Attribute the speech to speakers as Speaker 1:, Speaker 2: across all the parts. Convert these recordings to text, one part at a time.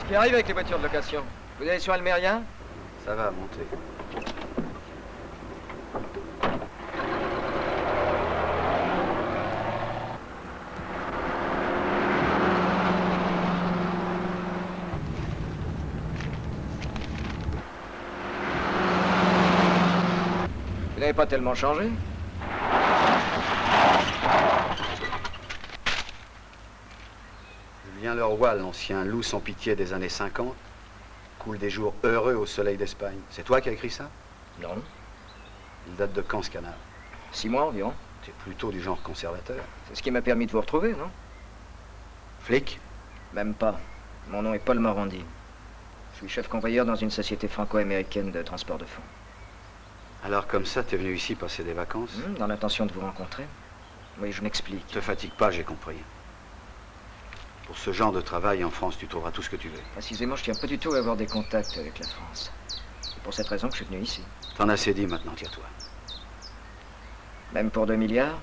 Speaker 1: Qui arrive avec les voitures de location? Vous allez sur Almeria?
Speaker 2: Ça va, monter.
Speaker 1: Vous n'avez pas tellement changé?
Speaker 2: Julien Leroy, l'ancien loup sans pitié des années 50, coule des jours heureux au soleil d'Espagne. C'est toi qui as écrit ça?
Speaker 1: Non.
Speaker 2: Il date de quand, ce canard?
Speaker 1: 6 mois environ.
Speaker 2: T'es plutôt du genre conservateur.
Speaker 1: C'est ce qui m'a permis de vous retrouver, non?
Speaker 2: Flic?
Speaker 1: Même pas. Mon nom est Paul Morandi. Je suis chef convoyeur dans une société franco-américaine de transport de fonds.
Speaker 2: Alors comme ça, t'es venu ici passer des vacances?
Speaker 1: Dans l'intention de vous rencontrer. Oui, je m'explique.
Speaker 2: Te fatigue pas, j'ai compris. Pour ce genre de travail, en France, tu trouveras tout ce que tu veux.
Speaker 1: Précisément, je tiens pas du tout à avoir des contacts avec la France. C'est pour cette raison que je suis venu ici.
Speaker 2: T'en as assez dit, maintenant, tire-toi.
Speaker 1: Même pour 2 milliards?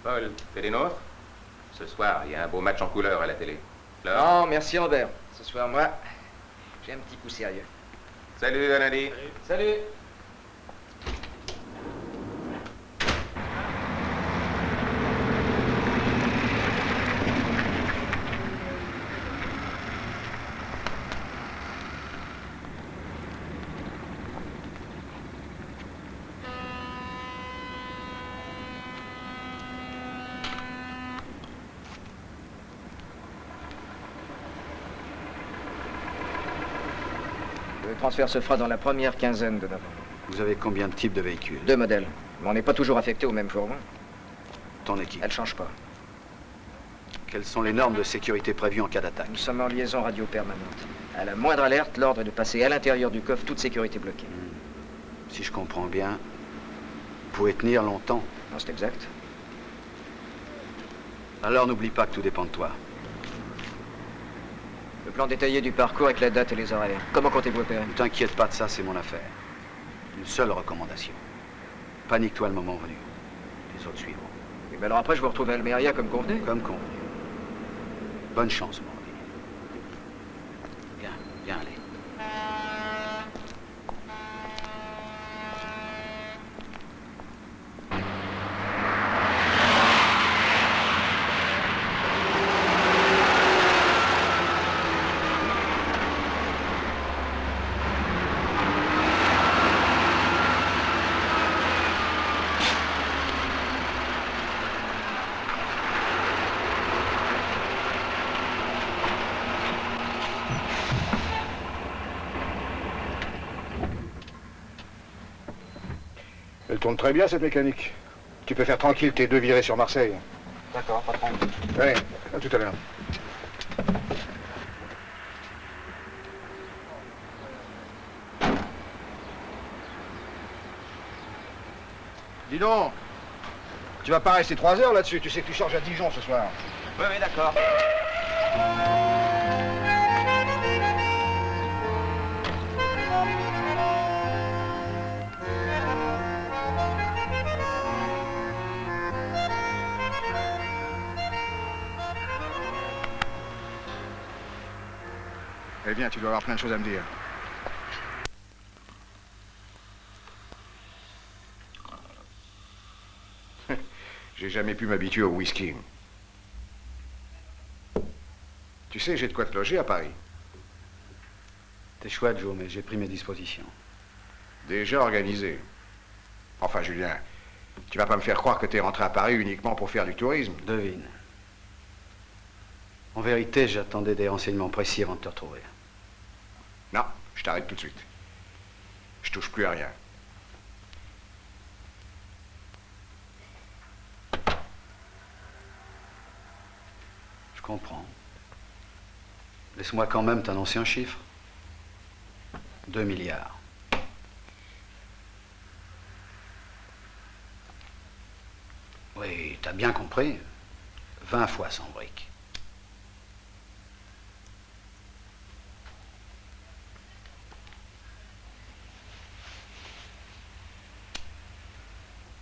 Speaker 3: Paul, t'es des nôtres? Ce soir, il y a un beau match en couleur à la télé. Fleur?
Speaker 1: Non, merci Robert. Ce soir, moi, j'ai un petit coup sérieux.
Speaker 3: Salut, à lundi.
Speaker 1: Salut. Le transfert se fera dans la première quinzaine de novembre.
Speaker 2: Vous avez combien de types de véhicules?
Speaker 1: 2 modèles. Mais on n'est pas toujours affecté au même fourgon.
Speaker 2: Ton équipe?
Speaker 1: Elle change pas.
Speaker 2: Quelles sont les normes de sécurité prévues en cas d'attaque?
Speaker 1: Nous sommes en liaison radio permanente. À la moindre alerte, l'ordre est de passer à l'intérieur du coffre, toute sécurité bloquée.
Speaker 2: Si je comprends bien, vous pouvez tenir longtemps.
Speaker 1: Non, c'est exact.
Speaker 2: Alors n'oublie pas que tout dépend de toi.
Speaker 1: Le plan détaillé du parcours avec la date et les horaires. Comment comptez-vous opérer?
Speaker 2: Ne t'inquiète pas de ça, c'est mon affaire. Une seule recommandation. Panique-toi le moment venu. Les autres suivront.
Speaker 1: Et bien alors après, je vous retrouve à Almeria comme convenu.
Speaker 2: Comme convenu. Bonne chance, mon ami. Viens, viens, allez.
Speaker 4: Elle tourne très bien, cette mécanique. Tu peux faire tranquille tes 2 virées sur Marseille.
Speaker 1: D'accord, patron.
Speaker 4: Allez, à tout à l'heure. Dis donc, tu vas pas rester 3 heures là-dessus. Tu sais que tu charges à Dijon ce soir.
Speaker 1: Oui, d'accord.
Speaker 4: Eh bien, tu dois avoir plein de choses à me dire. J'ai jamais pu m'habituer au whisky. Tu sais, j'ai de quoi te loger à Paris.
Speaker 2: T'es chouette, Joe, mais j'ai pris mes dispositions.
Speaker 4: Déjà organisé. Enfin, Julien, tu vas pas me faire croire que t'es rentré à Paris uniquement pour faire du tourisme.
Speaker 2: Devine. En vérité, j'attendais des renseignements précis avant de te retrouver.
Speaker 4: Non, je t'arrête tout de suite. Je touche plus à rien.
Speaker 2: Je comprends. Laisse-moi quand même t'annoncer un chiffre. 2 milliards. Oui, t'as bien compris. 20 fois 100 briques.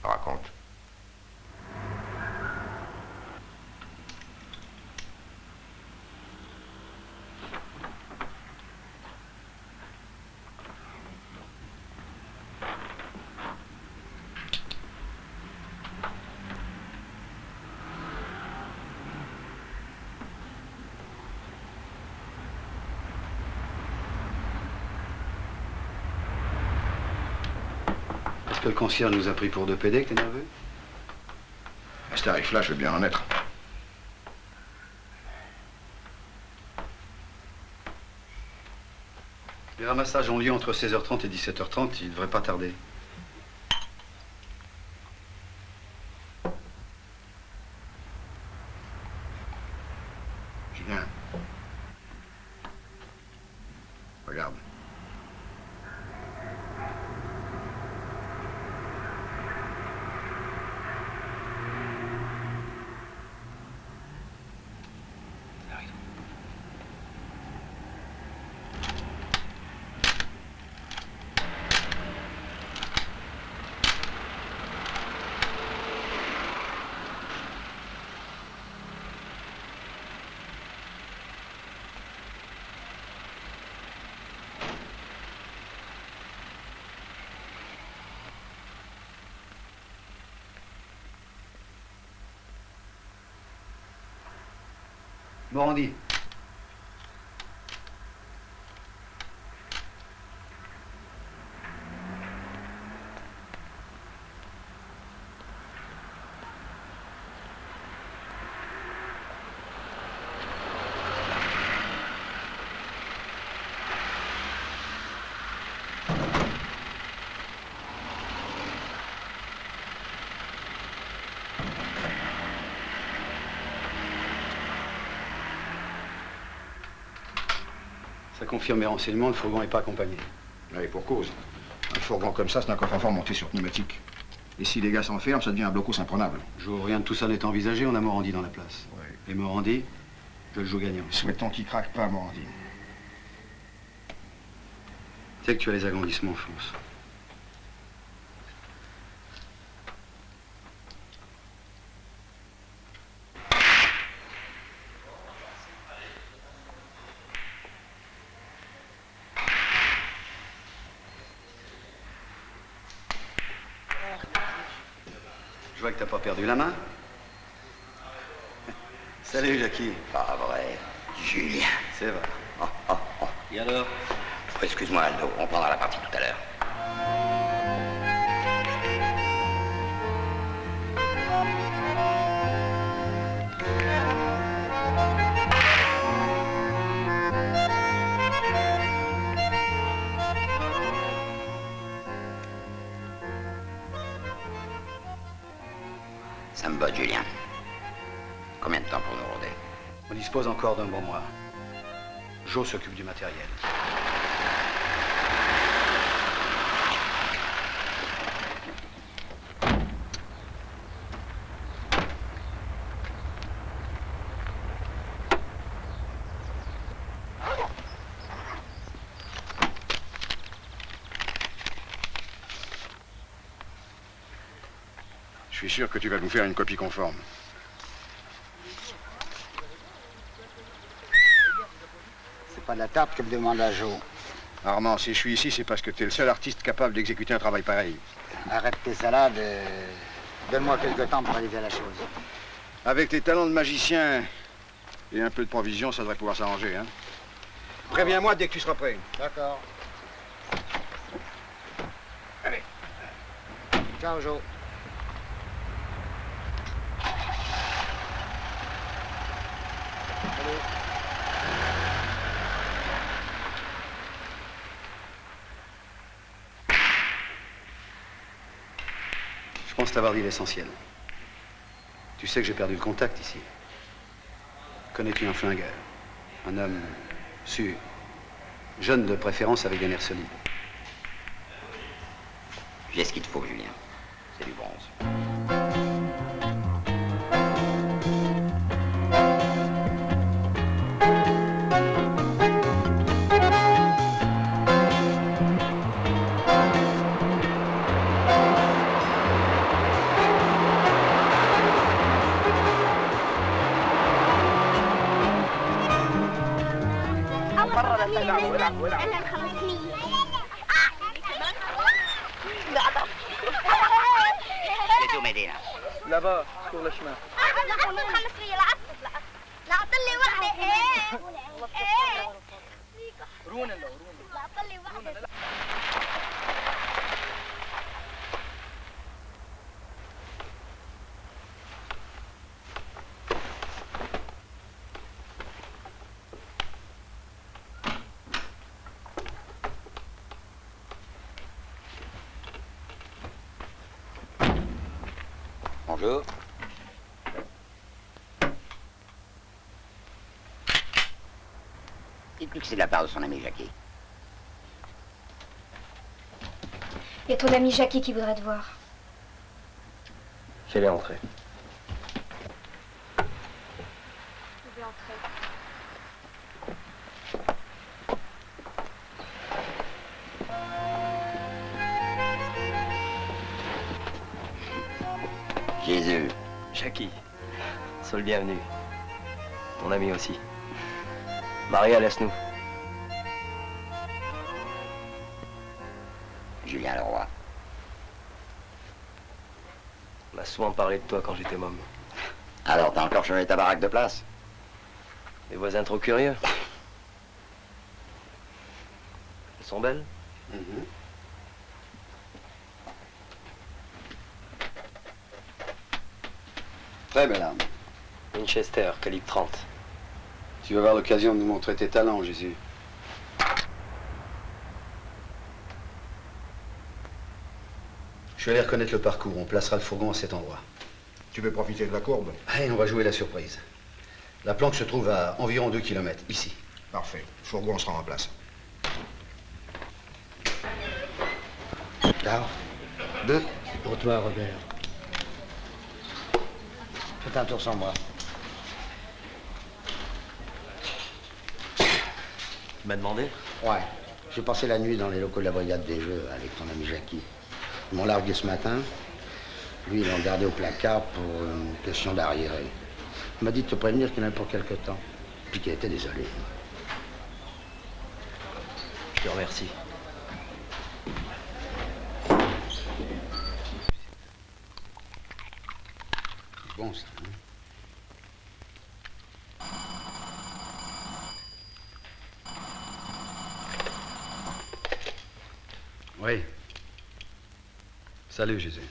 Speaker 4: Raconte.
Speaker 2: Est-ce que le concierge nous a pris pour 2 PD, que t'es nerveux?
Speaker 4: À ce tarif-là, je veux bien en être.
Speaker 2: Les ramassages ont lieu entre 16h30 et 17h30, il devrait pas tarder.
Speaker 4: Julien. Regarde.
Speaker 2: Morandi. Ça confirme mes renseignements, le fourgon n'est pas accompagné.
Speaker 4: Oui, pour cause. Un fourgon comme ça, c'est un coffre-fort monté sur pneumatique. Et si les gars s'enferment, ça devient un blocos imprenable.
Speaker 2: Jo, rien de tout ça n'est envisagé, on a Morandi dans la place.
Speaker 4: Ouais.
Speaker 2: Et Morandi, je le joue gagnant.
Speaker 4: Souhaitons qu'il craque pas, Morandi.
Speaker 2: Tu sais que tu as les agrandissements, fonce. Je vois que t'as pas perdu la main. Salut, Jackie.
Speaker 5: Pas vrai. Julien.
Speaker 2: C'est vrai.
Speaker 5: Oh, oh, oh.
Speaker 2: Et alors?
Speaker 5: Oh, excuse-moi, Aldo, on prendra la partie tout à l'heure. Ça me botte, Julien. Combien de temps pour nous rôder?
Speaker 2: On dispose encore d'un bon mois. Jo s'occupe du matériel.
Speaker 4: Je suis sûr que tu vas nous faire une copie conforme.
Speaker 6: C'est pas de la tarte que me demande à Jo.
Speaker 4: Armand, si je suis ici, c'est parce que tu es le seul artiste capable d'exécuter un travail pareil.
Speaker 6: Arrête tes salades. Donne-moi quelques temps pour arriver à la chose.
Speaker 4: Avec tes talents de magicien et un peu de provision, ça devrait pouvoir s'arranger, hein? Préviens-moi dès que tu seras prêt.
Speaker 6: D'accord.
Speaker 4: Allez.
Speaker 6: Ciao, Jo. Salut.
Speaker 2: Je pense t'avoir dit l'essentiel. Tu sais que j'ai perdu le contact ici. Connais-tu un flingueur? Un homme sûr, jeune de préférence avec des nerfs solides.
Speaker 5: J'ai ce qu'il te faut, Julien. C'est du bronze. C'est tout, Medina.
Speaker 7: Là-bas, sur le chemin.
Speaker 5: Bonjour. Dites-lui que c'est de la part de son ami Jackie.
Speaker 8: Il y a ton ami Jackie qui voudrait te voir.
Speaker 7: Fais-les entrer.
Speaker 8: Je vais entrer.
Speaker 5: Jésus.
Speaker 7: Jackie, sois le bienvenu. Ton ami aussi. Maria, laisse-nous.
Speaker 5: Julien Leroy.
Speaker 7: On a souvent parlé de toi quand j'étais môme.
Speaker 5: Alors, t'as encore changé ta baraque de place?
Speaker 7: Les voisins trop curieux. Elles sont belles.
Speaker 2: Très belle arme.
Speaker 7: Winchester, calibre 30.
Speaker 2: Tu vas avoir l'occasion de nous montrer tes talents, Jésus. Je vais aller reconnaître le parcours. On placera le fourgon à cet endroit.
Speaker 4: Tu veux profiter de la courbe?
Speaker 2: Allez, on va jouer la surprise. La planque se trouve à environ 2 km, ici.
Speaker 4: Parfait. Le fourgon sera en place.
Speaker 6: Là, 2. Pour toi, Robert. Faites un tour sans moi.
Speaker 7: Tu m'as demandé?
Speaker 6: Ouais. J'ai passé la nuit dans les locaux de la brigade des jeux avec ton ami Jackie. Ils m'ont largué ce matin. Lui, ils l'ont gardé au placard pour une question d'arriéré. Il m'a dit de te prévenir qu'il en a pour quelque temps. Puis qu'il était désolé.
Speaker 7: Je te remercie.
Speaker 2: C'est bon, ça, hein? Oui. Salut, Jésus.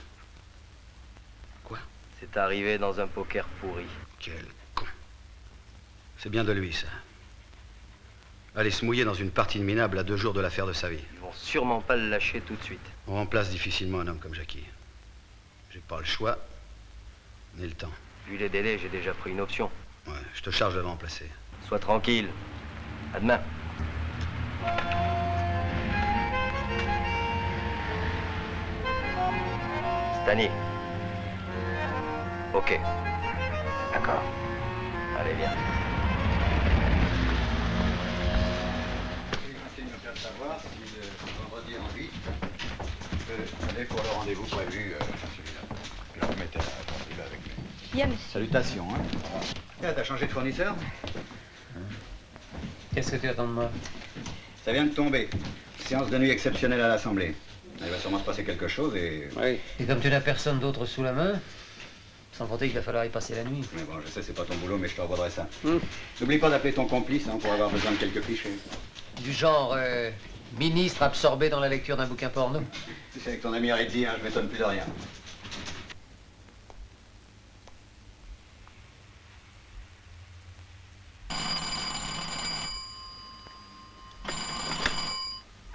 Speaker 2: Quoi?
Speaker 7: C'est arrivé dans un poker pourri.
Speaker 2: Quel con. C'est bien de lui, ça. Aller se mouiller dans une partie minable à 2 jours de l'affaire de sa vie.
Speaker 7: Ils vont sûrement pas le lâcher tout de suite.
Speaker 2: On remplace difficilement un homme comme Jackie. J'ai pas le choix, ni le temps.
Speaker 7: Vu les délais, j'ai déjà pris une option.
Speaker 2: Ouais, je te charge de le remplacer.
Speaker 7: Sois tranquille. À demain. Stani. Ok.
Speaker 5: D'accord.
Speaker 7: Allez, viens.
Speaker 2: Il me faire savoir si vendredi en 8, aller pour le rendez-vous prévu, celui-là. Je le remettais là, il va avec lui.
Speaker 8: Bien, monsieur.
Speaker 2: Salutations, hein. T'as changé de fournisseur?
Speaker 9: Qu'est-ce que tu attends de moi?
Speaker 2: Ça vient de tomber. Séance de nuit exceptionnelle à l'Assemblée. Il va sûrement se passer quelque chose et...
Speaker 9: Oui. Et comme tu n'as personne d'autre sous la main, sans compter qu'il va falloir y passer la nuit.
Speaker 2: Mais bon, je sais, c'est pas ton boulot, mais je te revaudrai ça. N'oublie pas d'appeler ton complice, hein, pour avoir besoin de quelques clichés.
Speaker 9: Du genre, ministre absorbé dans la lecture d'un bouquin porno.
Speaker 2: Tu sais, avec ton ami Redzi, hein, je m'étonne plus de rien.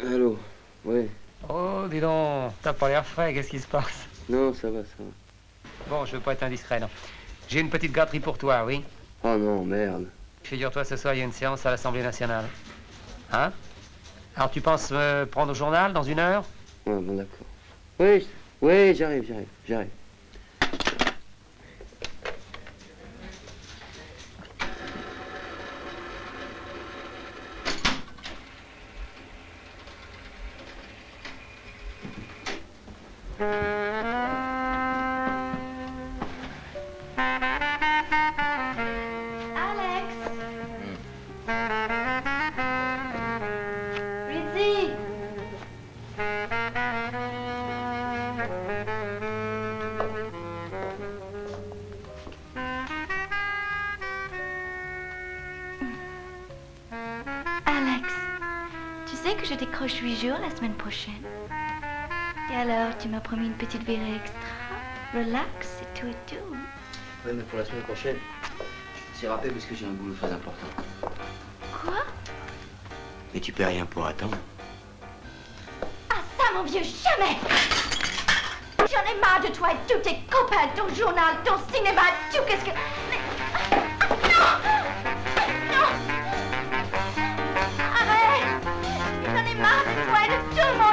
Speaker 10: Allô, ouais.
Speaker 9: Oh, dis donc, t'as pas l'air frais, qu'est-ce qui se passe?
Speaker 10: Non, ça va, ça va.
Speaker 9: Bon, je veux pas être indiscret, non. J'ai une petite gâterie pour toi, oui?
Speaker 10: Oh non, merde.
Speaker 9: Figure-toi, ce soir, il y a une séance à l'Assemblée nationale. Hein? Alors, tu penses me prendre au journal dans 1 heure?
Speaker 10: Ouais, bon, d'accord. Oui, oui, j'arrive.
Speaker 8: Alex. Rizzy. Alex, tu sais que je décroche 8 jours la semaine prochaine. Et alors, tu m'as promis une petite virée extra. Relax, c'est tout et tout.
Speaker 1: Oui, mais pour la semaine prochaine, c'est rappelé parce que j'ai un boulot très important.
Speaker 8: Quoi?
Speaker 5: Mais tu peux rien pour attendre.
Speaker 8: Ah ça, mon vieux, jamais! J'en ai marre de toi et tous tes copains, ton journal, ton cinéma, tout, qu'est-ce que... Mais... Non! Non! Arrête! J'en ai marre de toi et de tout le monde!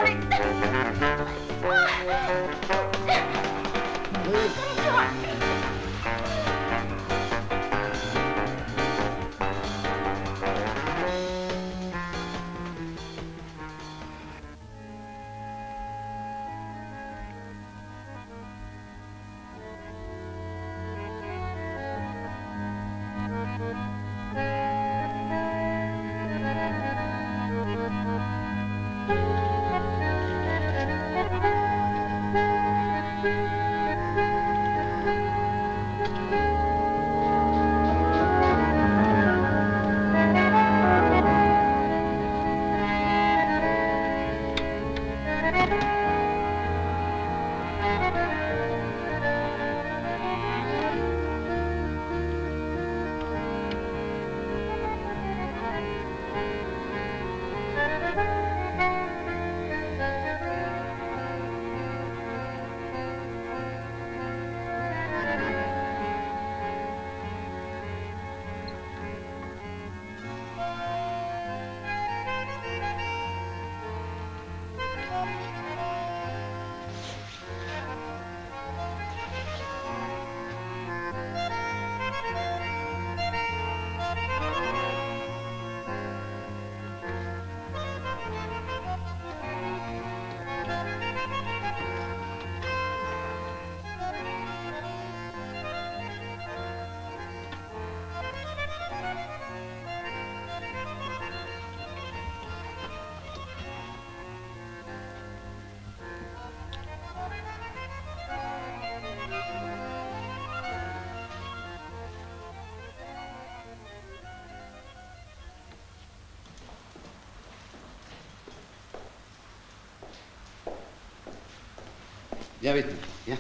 Speaker 2: Viens avec nous. Viens.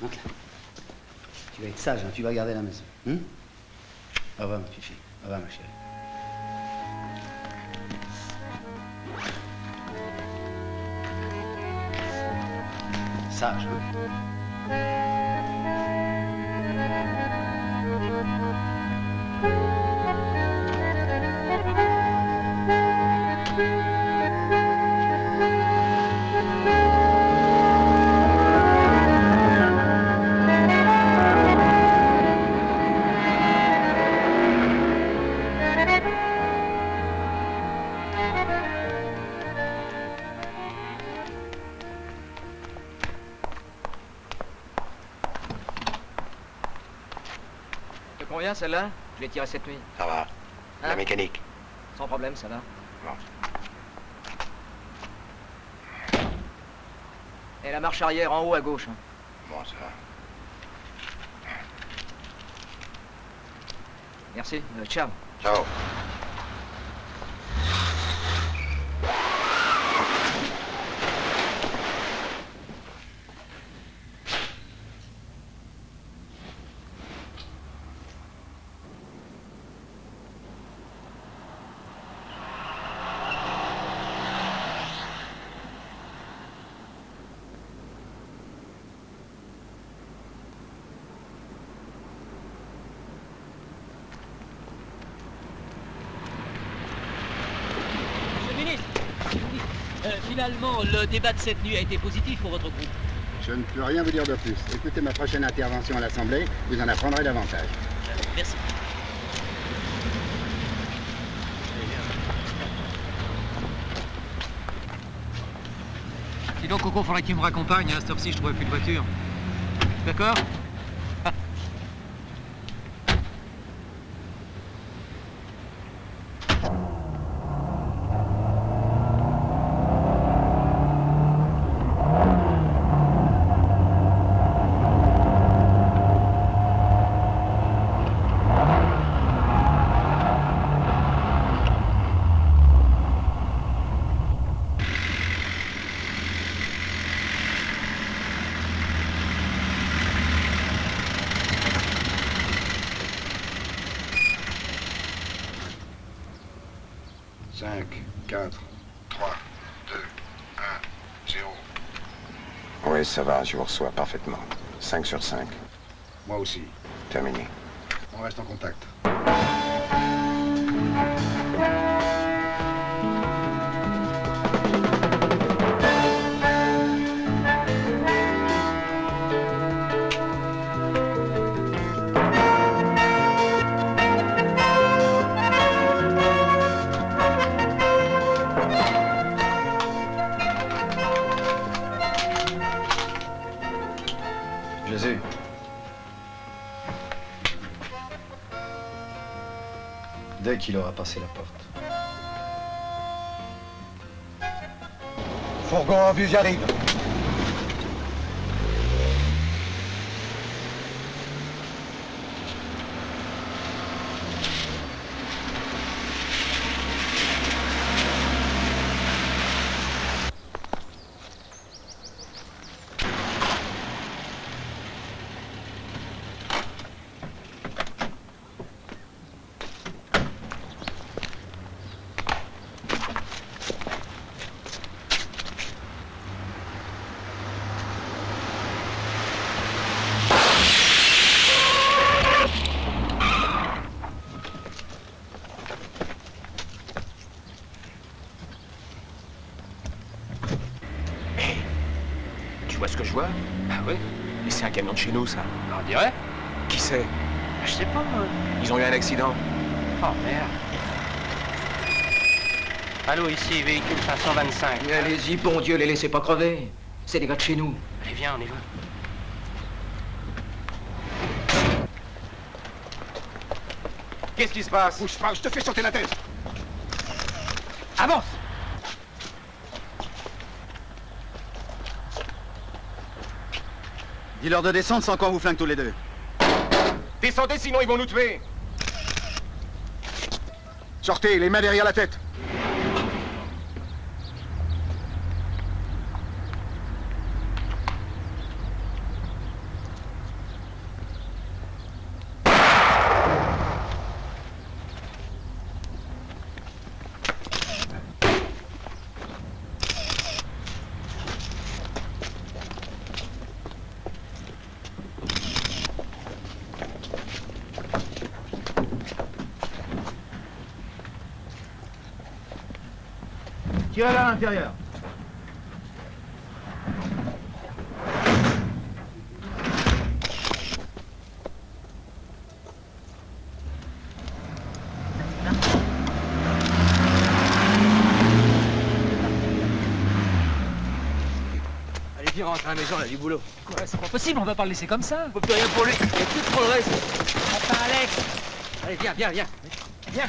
Speaker 2: Monte là. Tu vas être sage, hein, tu vas garder la maison. Au revoir, ma fifi. Au revoir, ma chérie. Sage, hein?
Speaker 1: Te convient celle-là? Je l'ai tirée cette nuit.
Speaker 5: Ça va. La
Speaker 1: Hein?
Speaker 5: mécanique.
Speaker 1: Sans problème, ça va.
Speaker 5: Bon.
Speaker 1: Et la marche arrière en haut à gauche. Hein.
Speaker 5: Bon, ça va.
Speaker 1: Merci. Ciao.
Speaker 5: Ciao.
Speaker 11: Finalement, le débat de cette nuit a été positif pour votre groupe.
Speaker 12: Je ne peux rien vous dire de plus. Écoutez ma prochaine intervention à l'Assemblée, vous en apprendrez davantage.
Speaker 11: Merci.
Speaker 9: Dis donc, Coco, faudrait qu'il me raccompagne. À cette heure-ci, je trouvais plus de voiture. D'accord?
Speaker 13: Oui, ça va, je vous reçois parfaitement. 5 sur 5.
Speaker 4: Moi aussi.
Speaker 13: Terminé.
Speaker 4: On reste en contact.
Speaker 1: Jésus. Dès qu'il aura passé la porte.
Speaker 4: Fourgon en vue, j'arrive.
Speaker 3: Tu vois ce que je vois? Ah oui? Et c'est un camion de chez nous, ça. On dirait? Qui c'est? Je sais pas, moi. Ils ont eu un accident.
Speaker 9: Oh, merde. Allô, ici, véhicule 525.
Speaker 1: Mais allez-y, bon Dieu, les laissez pas crever. C'est des gars de chez nous.
Speaker 9: Allez, viens, on y va.
Speaker 3: Qu'est-ce qui se passe?
Speaker 4: Bouge pas, je te fais sauter la tête.
Speaker 3: Avance!
Speaker 4: Dis-leur de descendre sans qu'on vous flingue tous les deux.
Speaker 3: Descendez, sinon ils vont nous tuer!
Speaker 4: Sortez, les mains derrière la tête. Tirez vers l'intérieur.
Speaker 3: Allez, viens, rentre à la maison, on a du boulot.
Speaker 11: Quoi, c'est pas possible, on va pas le laisser comme ça.
Speaker 3: On peut plus rien pour lui. Il y a plus trop le reste.
Speaker 11: Enfin, Alex.
Speaker 3: Allez, viens, viens, viens. Viens.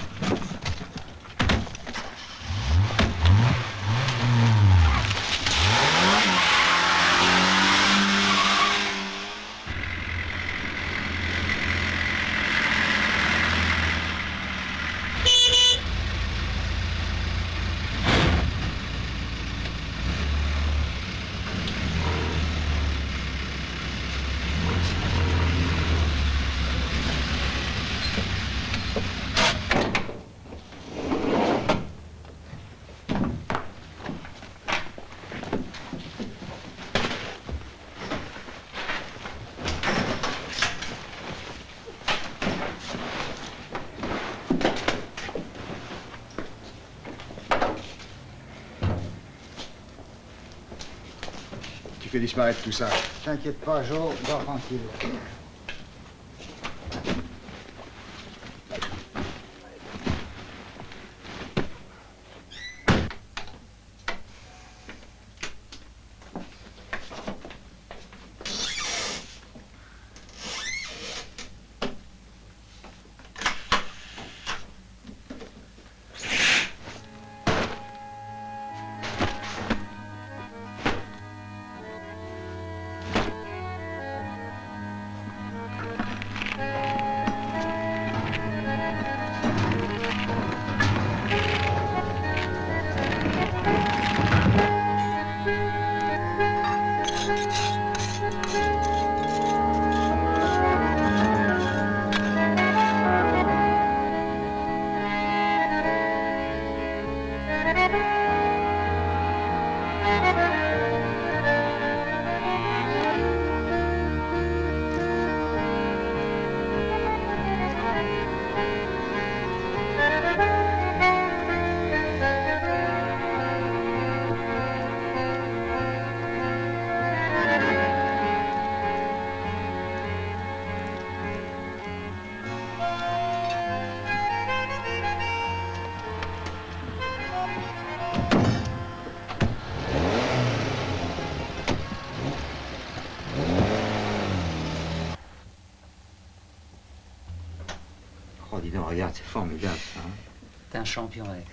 Speaker 4: Tu fais disparaître tout ça.
Speaker 12: T'inquiète pas, Joe, dors tranquille.
Speaker 6: Oh, dis donc, regarde, c'est formidable, ça. Hein.
Speaker 9: T'es un champion, Alex.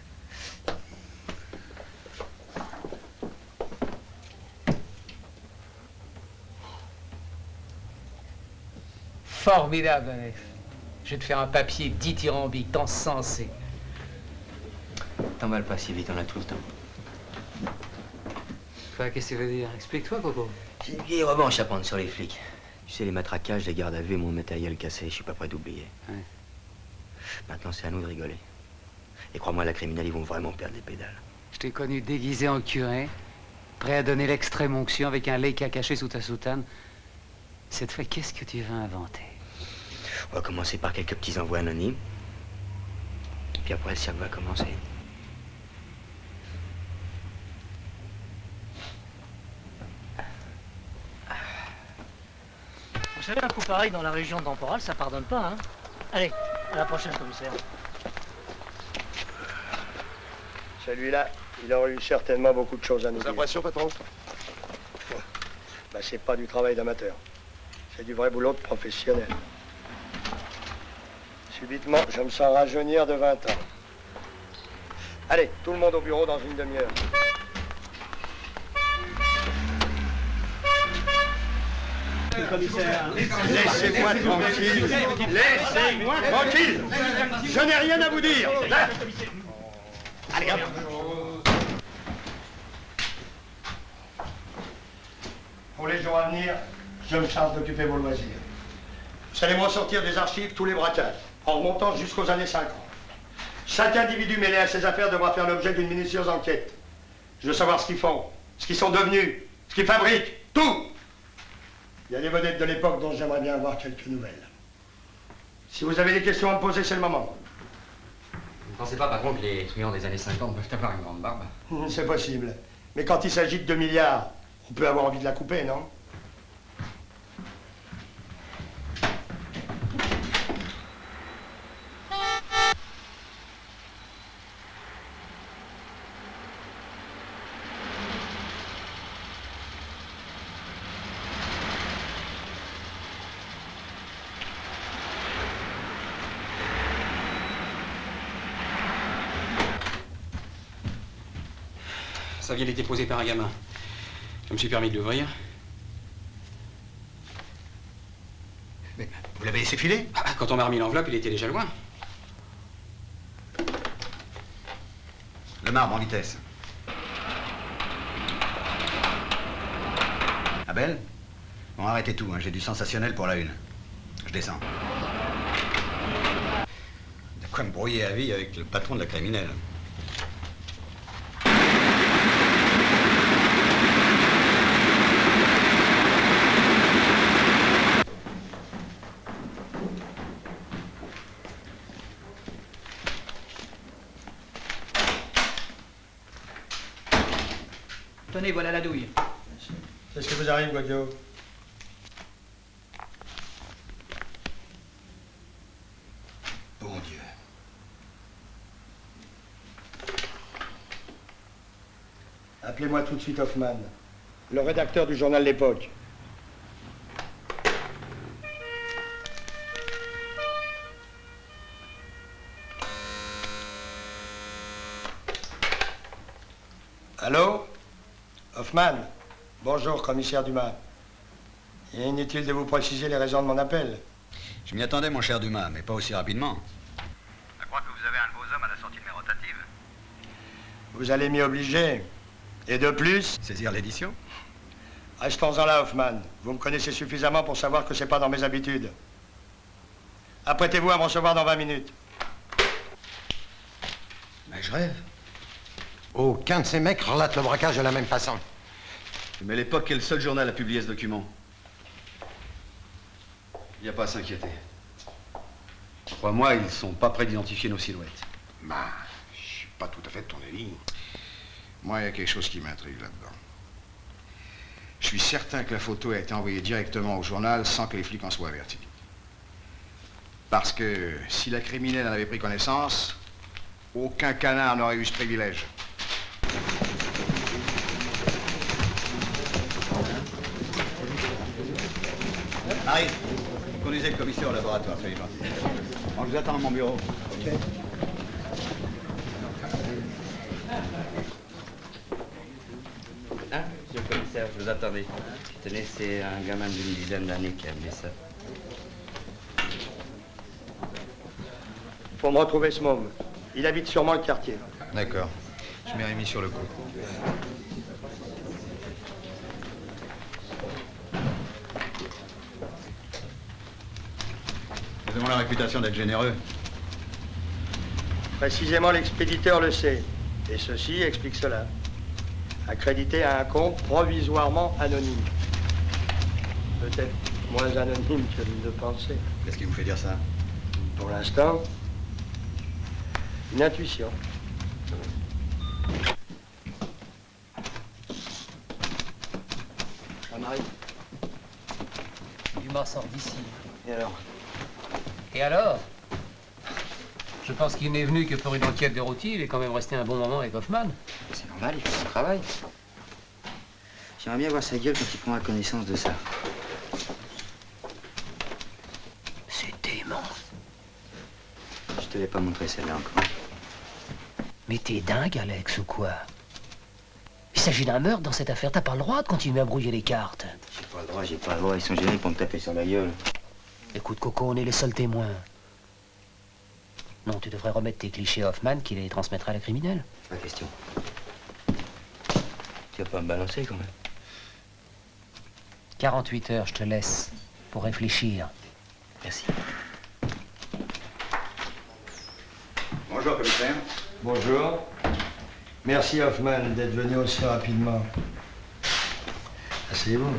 Speaker 9: Formidable, Alex. Je vais te faire un papier dithyrambique, dans ce sensé.
Speaker 7: T'emballes pas si vite, on a tout le temps.
Speaker 9: Quoi, qu'est-ce que tu veux dire? Explique-toi, Coco.
Speaker 7: J'ai une vieille revanche à prendre sur les flics. Tu sais, les matraquages, les gardes à vue et mon matériel cassé, je suis pas prêt d'oublier.
Speaker 9: Ouais.
Speaker 7: Maintenant, c'est à nous de rigoler. Et crois-moi, la criminelle, ils vont vraiment perdre les pédales.
Speaker 9: Je t'ai connu déguisé en curé, prêt à donner l'extrême onction avec un leica caché sous ta soutane. Cette fois, qu'est-ce que tu vas inventer?
Speaker 7: On va commencer par quelques petits envois anonymes. Puis après, le cirque va commencer.
Speaker 11: Vous savez, un coup pareil dans la région temporale, ça pardonne pas, hein. Allez, à la prochaine, commissaire.
Speaker 14: Celui-là, il aurait eu certainement beaucoup de choses à nous dire.
Speaker 13: Impression, patron?
Speaker 14: Ben, c'est pas du travail d'amateur. C'est du vrai boulot de professionnel. Subitement, je me sens rajeunir de 20 ans. Allez, tout le monde au bureau dans une demi-heure.
Speaker 4: Laissez-moi tranquille. Laissez-moi tranquille. Je n'ai rien à vous dire. Là. Allez, hop. Pour les jours à venir, je me charge d'occuper vos loisirs. Vous allez me ressortir des archives tous les braquages, en remontant jusqu'aux années 50. Chaque individu mêlé à ces affaires devra faire l'objet d'une minutieuse enquête. Je veux savoir ce qu'ils font, ce qu'ils sont devenus, ce qu'ils fabriquent, tout. Il y a des vedettes de l'époque dont j'aimerais bien avoir quelques nouvelles. Si vous avez des questions à me poser, c'est le moment.
Speaker 6: Pensez pas, patron, que les truands des années 50 peuvent avoir une grande barbe?
Speaker 4: C'est possible. Mais quand il s'agit de 2 milliards, on peut avoir envie de la couper, non?
Speaker 6: Ça vient d'être posé par un gamin. Je me suis permis de l'ouvrir.
Speaker 4: Mais vous l'avez laissé filer?
Speaker 6: Quand on m'a remis l'enveloppe, il était déjà loin.
Speaker 2: Le marbre en vitesse. Abel? Bon, arrêtez tout, hein, j'ai du sensationnel pour la une. Je descends. De quoi me brouiller à vie avec le patron de la criminelle.
Speaker 11: Tenez, voilà la douille.
Speaker 4: C'est ce qui vous arrive, Godio.
Speaker 2: Bon Dieu.
Speaker 4: Appelez-moi tout de suite Hoffman, le rédacteur du journal L'Époque. Allô? Hoffman? Bonjour, commissaire Dumas. Il est inutile de vous préciser les raisons de mon appel.
Speaker 2: Je m'y attendais, mon cher Dumas, mais pas aussi rapidement. Je crois que vous avez un de vos hommes à la sortie de mes rotatives.
Speaker 4: Vous allez m'y obliger. Et de plus...
Speaker 2: Saisir l'édition?
Speaker 4: Restons-en là, Hoffman. Vous me connaissez suffisamment pour savoir que c'est pas dans mes habitudes. Apprêtez-vous à me recevoir dans 20 minutes.
Speaker 2: Mais je rêve.
Speaker 14: Aucun de ces mecs relate le braquage de la même façon.
Speaker 2: Mais L'Époque est le seul journal à publier ce document. Il n'y a pas à s'inquiéter. Crois-moi, ils sont pas prêts d'identifier nos silhouettes.
Speaker 13: Bah, je suis pas tout à fait de ton avis. Moi, il y a quelque chose qui m'intrigue là-dedans. Je suis certain que la photo a été envoyée directement au journal sans que les flics en soient avertis. Parce que si la criminelle en avait pris connaissance, aucun canard n'aurait eu ce privilège.
Speaker 2: Marie, conduisez le commissaire au laboratoire, soyez gentil. On vous attend à mon bureau.
Speaker 4: Ok.
Speaker 7: Hein, monsieur le commissaire, je vous attendais. Tenez, c'est un gamin d'une dizaine d'années qui a amené ça.
Speaker 4: Faut me retrouver ce môme. Il habite sûrement le quartier.
Speaker 2: D'accord. Je m'ai remis sur le coup. Nous avons la réputation d'être généreux.
Speaker 4: Précisément, l'expéditeur le sait. Et ceci explique cela. Accrédité à un compte provisoirement anonyme. Peut-être moins anonyme que de le penser.
Speaker 2: Qu'est-ce qui vous fait dire ça?
Speaker 4: Pour l'instant, une intuition.
Speaker 7: Marie.
Speaker 9: Dumas sort d'ici.
Speaker 7: Et alors?
Speaker 9: Et alors? Je pense qu'il n'est venu que pour une enquête de routier. Il est quand même resté un bon moment avec Hoffman.
Speaker 7: C'est normal, il fait son travail. J'aimerais bien voir sa gueule quand il prendra connaissance de ça.
Speaker 9: C'est dément.
Speaker 7: Je te l'ai pas montré celle-là encore.
Speaker 9: Mais t'es dingue, Alex, ou quoi? Il s'agit d'un meurtre dans cette affaire. T'as pas le droit de continuer à brouiller les cartes.
Speaker 7: J'ai pas le droit. Ils sont gênés pour me taper sur la gueule.
Speaker 9: Écoute, Coco, on est les seuls témoins. Non, tu devrais remettre tes clichés à Hoffman qui les transmettra à la criminelle.
Speaker 7: Pas question. Tu vas pas me balancer quand même.
Speaker 9: 48 heures, je te laisse, pour réfléchir.
Speaker 7: Merci.
Speaker 2: Bonjour, commissaire.
Speaker 4: Bonjour. Merci, Hoffman, d'être venu aussi rapidement. Asseyez-vous.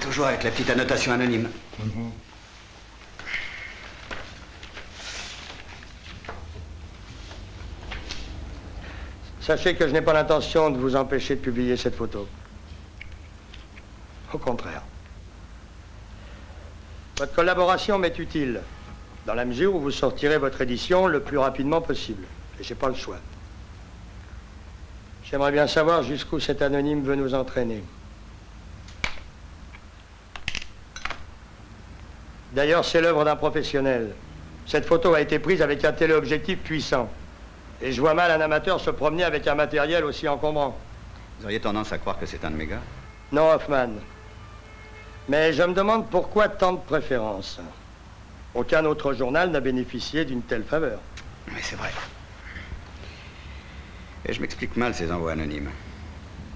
Speaker 2: Toujours avec la petite annotation anonyme.
Speaker 4: Sachez que je n'ai pas l'intention de vous empêcher de publier cette photo. Au contraire. Votre collaboration m'est utile, dans la mesure où vous sortirez votre édition le plus rapidement possible. Et j'ai pas le choix. J'aimerais bien savoir jusqu'où cet anonyme veut nous entraîner. D'ailleurs, c'est l'œuvre d'un professionnel. Cette photo a été prise avec un téléobjectif puissant. Et je vois mal un amateur se promener avec un matériel aussi encombrant.
Speaker 2: Vous auriez tendance à croire que c'est un de mes gars?
Speaker 4: Non, Hoffman. Mais je me demande pourquoi tant de préférence. Aucun autre journal n'a bénéficié d'une telle faveur.
Speaker 2: Mais c'est vrai. Et je m'explique mal ces envois anonymes.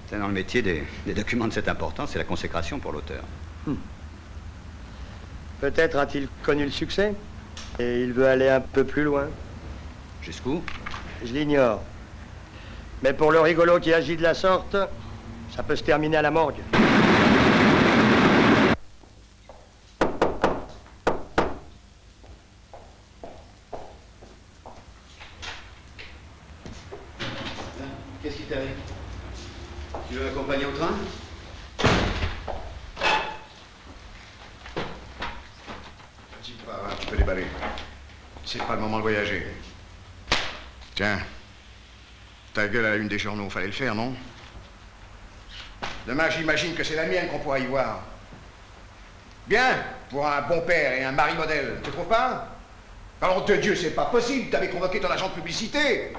Speaker 2: C'est dans le métier des documents de cette importance, c'est la consécration pour l'auteur.
Speaker 4: Peut-être a-t-il connu le succès et il veut aller un peu plus loin.
Speaker 2: Jusqu'où?
Speaker 4: Je l'ignore. Mais pour le rigolo qui agit de la sorte, ça peut se terminer à la morgue.
Speaker 2: Qu'est-ce qui t'arrive? Tu veux m'accompagner au train?
Speaker 13: Petit pas, tu peux déballer. C'est pas le moment de voyager. Tiens, ta gueule à la une des journaux, fallait le faire, non? Demain, j'imagine que c'est la mienne qu'on pourra y voir. Bien, pour un bon père et un mari modèle, tu trouves pas? Alors, de Dieu, c'est pas possible, t'avais convoqué ton agent de publicité.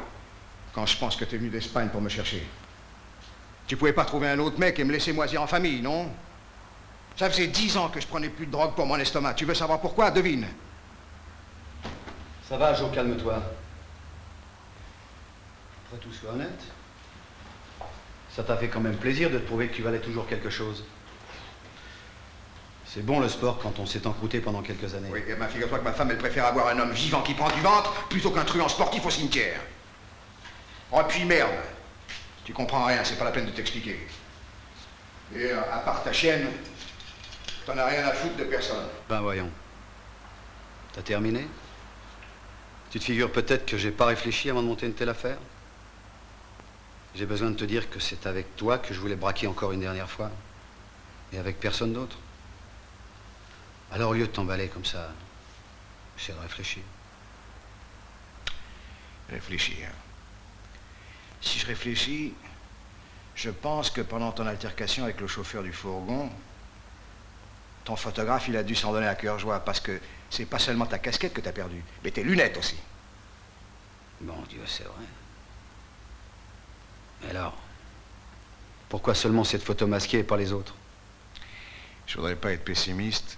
Speaker 13: Quand je pense que t'es venu d'Espagne pour me chercher. Tu pouvais pas trouver un autre mec et me laisser moisir en famille, non? Ça faisait 10 ans que je prenais plus de drogue pour mon estomac. Tu veux savoir pourquoi? Devine.
Speaker 2: Ça va, Joe, calme-toi. Après tout, sois honnête. Ça t'a fait quand même plaisir de te prouver que tu valais toujours quelque chose. C'est bon le sport quand on s'est encrouté pendant quelques années.
Speaker 13: Oui, et ben figure-toi que ma femme, elle préfère avoir un homme vivant qui prend du ventre plutôt qu'un truand sportif au cimetière. Oh, puis merde. Tu comprends rien, c'est pas la peine de t'expliquer. Et à part ta chienne, t'en as rien à foutre de personne.
Speaker 2: Ben voyons. T'as terminé? Tu te figures peut-être que j'ai pas réfléchi avant de monter une telle affaire? J'ai besoin de te dire que c'est avec toi que je voulais braquer encore une dernière fois. Et avec personne d'autre. Alors au lieu de t'emballer comme ça, essaie de réfléchir.
Speaker 13: Réfléchir. Si je réfléchis, je pense que pendant ton altercation avec le chauffeur du fourgon, ton photographe, il a dû s'en donner à cœur joie, parce que c'est pas seulement ta casquette que t'as perdue, mais tes lunettes aussi.
Speaker 2: Bon Dieu, c'est vrai. Et alors, pourquoi seulement cette photo masquée et pas les autres?
Speaker 13: Je voudrais pas être pessimiste,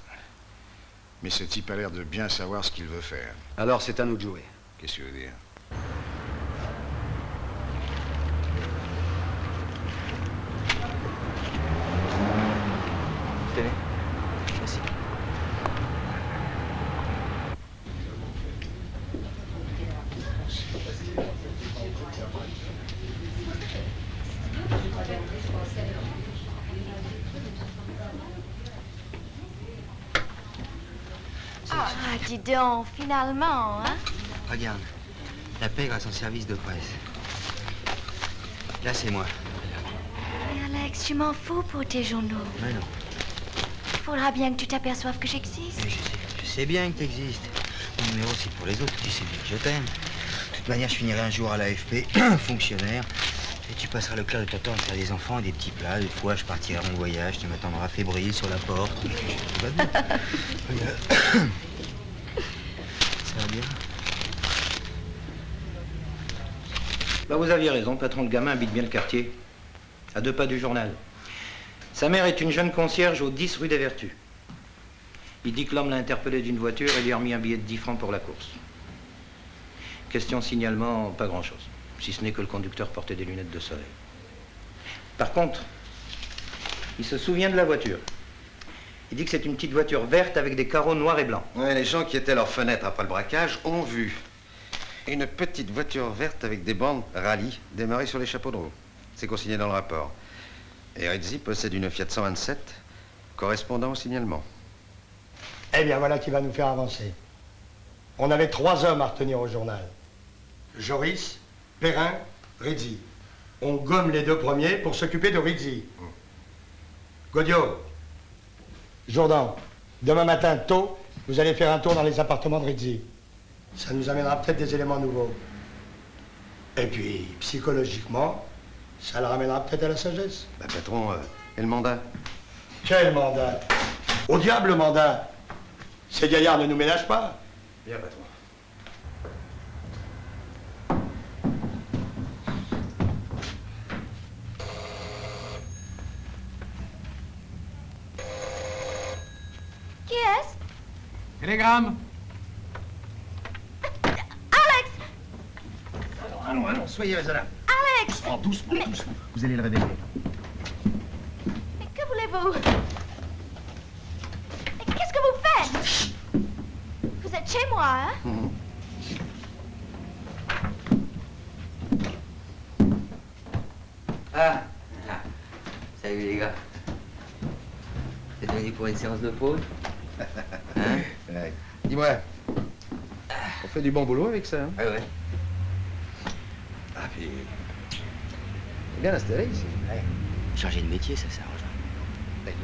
Speaker 13: mais ce type a l'air de bien savoir ce qu'il veut faire.
Speaker 2: Alors c'est à nous de jouer.
Speaker 13: Qu'est-ce que tu veux dire?
Speaker 7: Tenez, voici.
Speaker 8: Ah, dis donc, finalement, hein?
Speaker 10: Regarde, la paix grâce au service de presse. Là, c'est moi.
Speaker 8: Mais Alex, je m'en fous pour tes journaux.
Speaker 10: Mais non.
Speaker 8: Il faudra bien que tu t'aperçoives que j'existe.
Speaker 10: Mais je sais bien que t'existes. Mon numéro, c'est pour les autres. Tu sais bien que je t'aime. De toute manière, je finirai un jour à l'AFP, fonctionnaire. Et tu passeras le clair de ta temps à faire des enfants et des petits plats. Des fois, je partirai en voyage. Tu m'attendras fébrile sur la porte. Tout va bien. Regarde. Ça va bien?
Speaker 15: Bah, vous aviez raison, patron, le gamin habite bien le quartier. À 2 pas du journal. Sa mère est une jeune concierge au 10 rue des Vertus. Il dit que l'homme l'a interpellé d'une voiture et lui a remis un billet de 10 francs pour la course. Question signalement, pas grand-chose. Si ce n'est que le conducteur portait des lunettes de soleil. Par contre, il se souvient de la voiture. Il dit que c'est une petite voiture verte avec des carreaux noirs et blancs.
Speaker 16: Ouais, les gens qui étaient à leur fenêtre après le braquage ont vu une petite voiture verte avec des bandes rallye démarrées sur les chapeaux de roue. C'est consigné dans le rapport. Et Rizzi possède une Fiat 127 correspondant au signalement.
Speaker 4: Eh bien, voilà qui va nous faire avancer. On avait 3 hommes à retenir au journal. Joris, Perrin, Rizzi. on gomme les 2 premiers pour s'occuper de Rizzi. Godio, Jourdan, demain matin tôt, vous allez faire un tour dans les appartements de Rizzi. Ça nous amènera peut-être des éléments nouveaux. Et puis, psychologiquement, ça le ramènera peut-être à la sagesse.
Speaker 16: Bah, patron, et le mandat?
Speaker 4: Quel mandat? Au diable, le mandat! Ces gaillards ne nous ménagent pas.
Speaker 16: Bien, patron.
Speaker 8: Qui est-ce?
Speaker 3: Télégramme.
Speaker 8: Alex!
Speaker 13: Allons, soyez raisonnable.
Speaker 8: Alex!
Speaker 13: Oh, doucement, doucement. Vous allez le réveiller.
Speaker 8: Mais que voulez-vous? Mais qu'est-ce que vous faites? Vous êtes chez moi, hein?
Speaker 7: Ah. Salut les gars. T'es venu pour une séance de pause? Hein?
Speaker 16: Ouais. Dis-moi, on fait du bon boulot avec ça, hein?
Speaker 7: Ouais.
Speaker 16: Ah, puis... C'est bien installé ici.
Speaker 7: Ouais. Changer de métier, ça s'arrange.
Speaker 16: Ouais.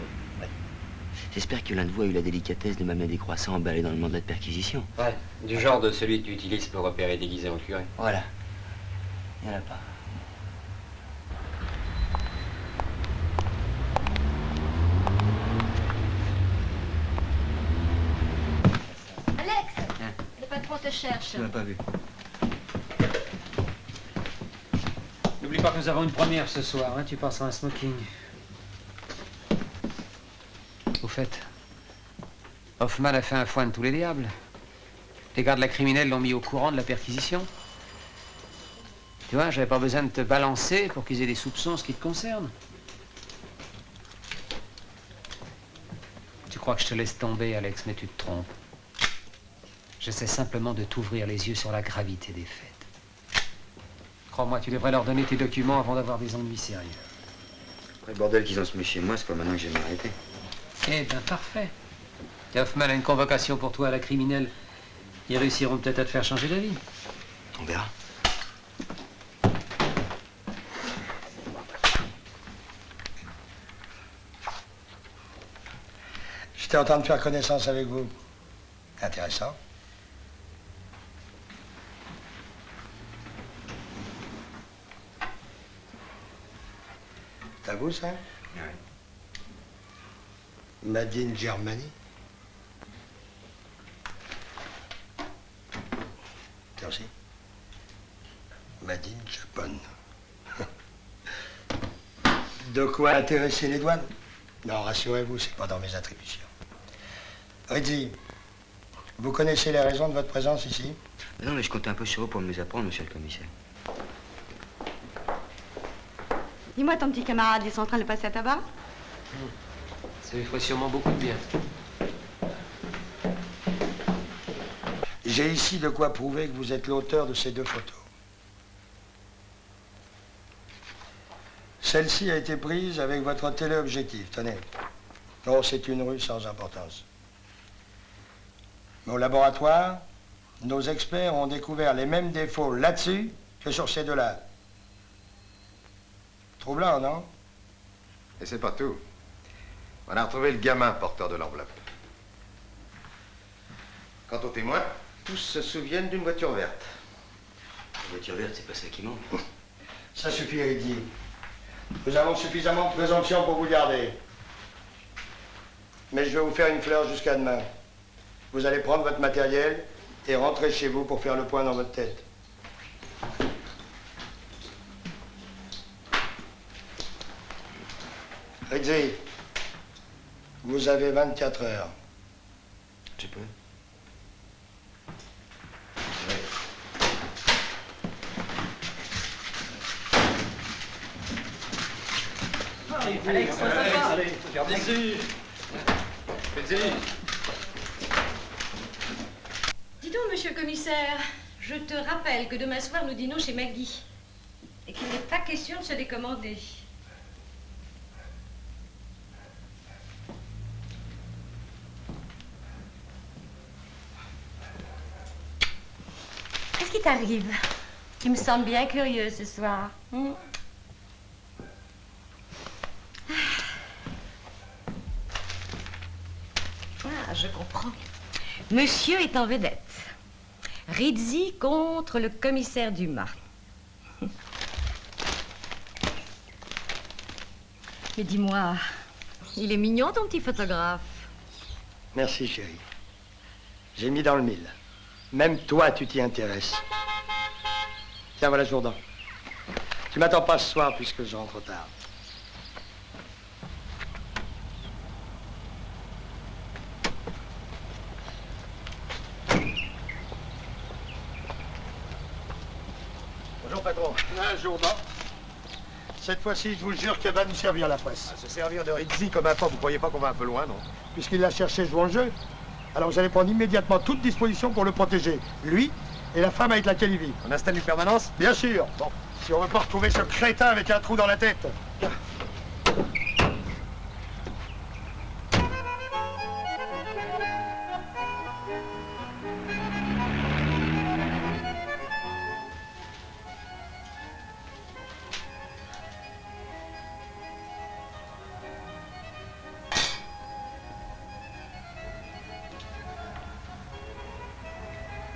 Speaker 7: J'espère que l'un de vous a eu la délicatesse de m'amener des croissants emballés dans le mandat de perquisition.
Speaker 17: Ouais, du genre de celui que tu utilises pour repérer déguisé en curé.
Speaker 7: Voilà. Il n'y en a pas.
Speaker 8: Alex! Le patron te cherche.
Speaker 7: Tu m'as pas vu.
Speaker 9: N'oublie pas que nous avons une première ce soir, hein, tu passeras un smoking. Au fait, Hoffman a fait un foin de tous les diables. Les gars de la criminelle l'ont mis au courant de la perquisition. Tu vois, j'avais pas besoin de te balancer pour qu'ils aient des soupçons en ce qui te concerne. Tu crois que je te laisse tomber, Alex, mais tu te trompes. J'essaie simplement de t'ouvrir les yeux sur la gravité des faits. Crois-moi, tu devrais leur donner tes documents avant d'avoir des ennuis sérieux.
Speaker 7: Après le bordel qu'ils ont se mis chez moi, c'est pas maintenant que je vais m'arrêter.
Speaker 9: Eh ben, parfait. Et Hoffman a une convocation pour toi à la criminelle. Ils réussiront peut-être à te faire changer d'avis.
Speaker 7: On verra.
Speaker 4: J'étais en train de faire connaissance avec vous. Intéressant. C'est à vous, ça?
Speaker 7: Ouais.
Speaker 4: Made in Germany. Toi aussi? Made in Japan. De quoi intéresser les douanes? Non, rassurez-vous, c'est pas dans mes attributions. Rizzi, vous connaissez les raisons de votre présence ici?
Speaker 7: Non, mais je compte un peu sur vous pour me les apprendre, monsieur le commissaire.
Speaker 18: Dis-moi, ton petit camarade, ils sont en train de passer à tabac?
Speaker 9: Ça lui ferait sûrement beaucoup de bien.
Speaker 4: J'ai ici de quoi prouver que vous êtes l'auteur de ces 2 photos. Celle-ci a été prise avec votre téléobjectif, tenez. Oh, c'est une rue sans importance. Mais au laboratoire, nos experts ont découvert les mêmes défauts là-dessus que sur ces 2-là. Troublant, non?
Speaker 16: Et c'est pas tout. On a retrouvé le gamin porteur de l'enveloppe. Quant aux témoins, tous se souviennent d'une voiture verte.
Speaker 7: La voiture verte, c'est pas ça qui manque.
Speaker 4: Ça suffit, Rizzi. Nous avons suffisamment de présomption pour vous garder. Mais je vais vous faire une fleur jusqu'à demain. Vous allez prendre votre matériel et rentrer chez vous pour faire le point dans votre tête. Rizzi, vous avez 24 heures.
Speaker 7: Je peux.
Speaker 11: Alex,
Speaker 3: allez, regardez ici. Faites-y.
Speaker 19: Dis donc, monsieur le commissaire, je te rappelle que demain soir, nous dînons chez Maggie. Et qu'il n'est pas question de se décommander. Qu'est-ce qui t'arrive? Tu me sembles bien curieuse ce soir. je comprends. Monsieur est en vedette. Rizzi contre le commissaire Dumas. Mais dis-moi, il est mignon ton petit photographe.
Speaker 14: Merci, chérie. J'ai mis dans le mille. Même toi, tu t'y intéresses. Tiens, voilà Jourdan. Tu m'attends pas ce soir puisque je rentre tard.
Speaker 4: Bonjour, patron. Jourdan. Cette fois-ci, je vous jure qu'elle va nous servir la presse.
Speaker 3: Se servir de Rizzi comme un fort, vous croyez pas qu'on va un peu loin, non?
Speaker 4: Puisqu'il l'a cherché jouant le jeu, alors vous allez prendre immédiatement toute disposition pour le protéger. Lui et la femme avec laquelle il vit.
Speaker 3: On installe une permanence?
Speaker 4: Bien sûr. Bon, si on veut pas retrouver ce crétin avec un trou dans la tête.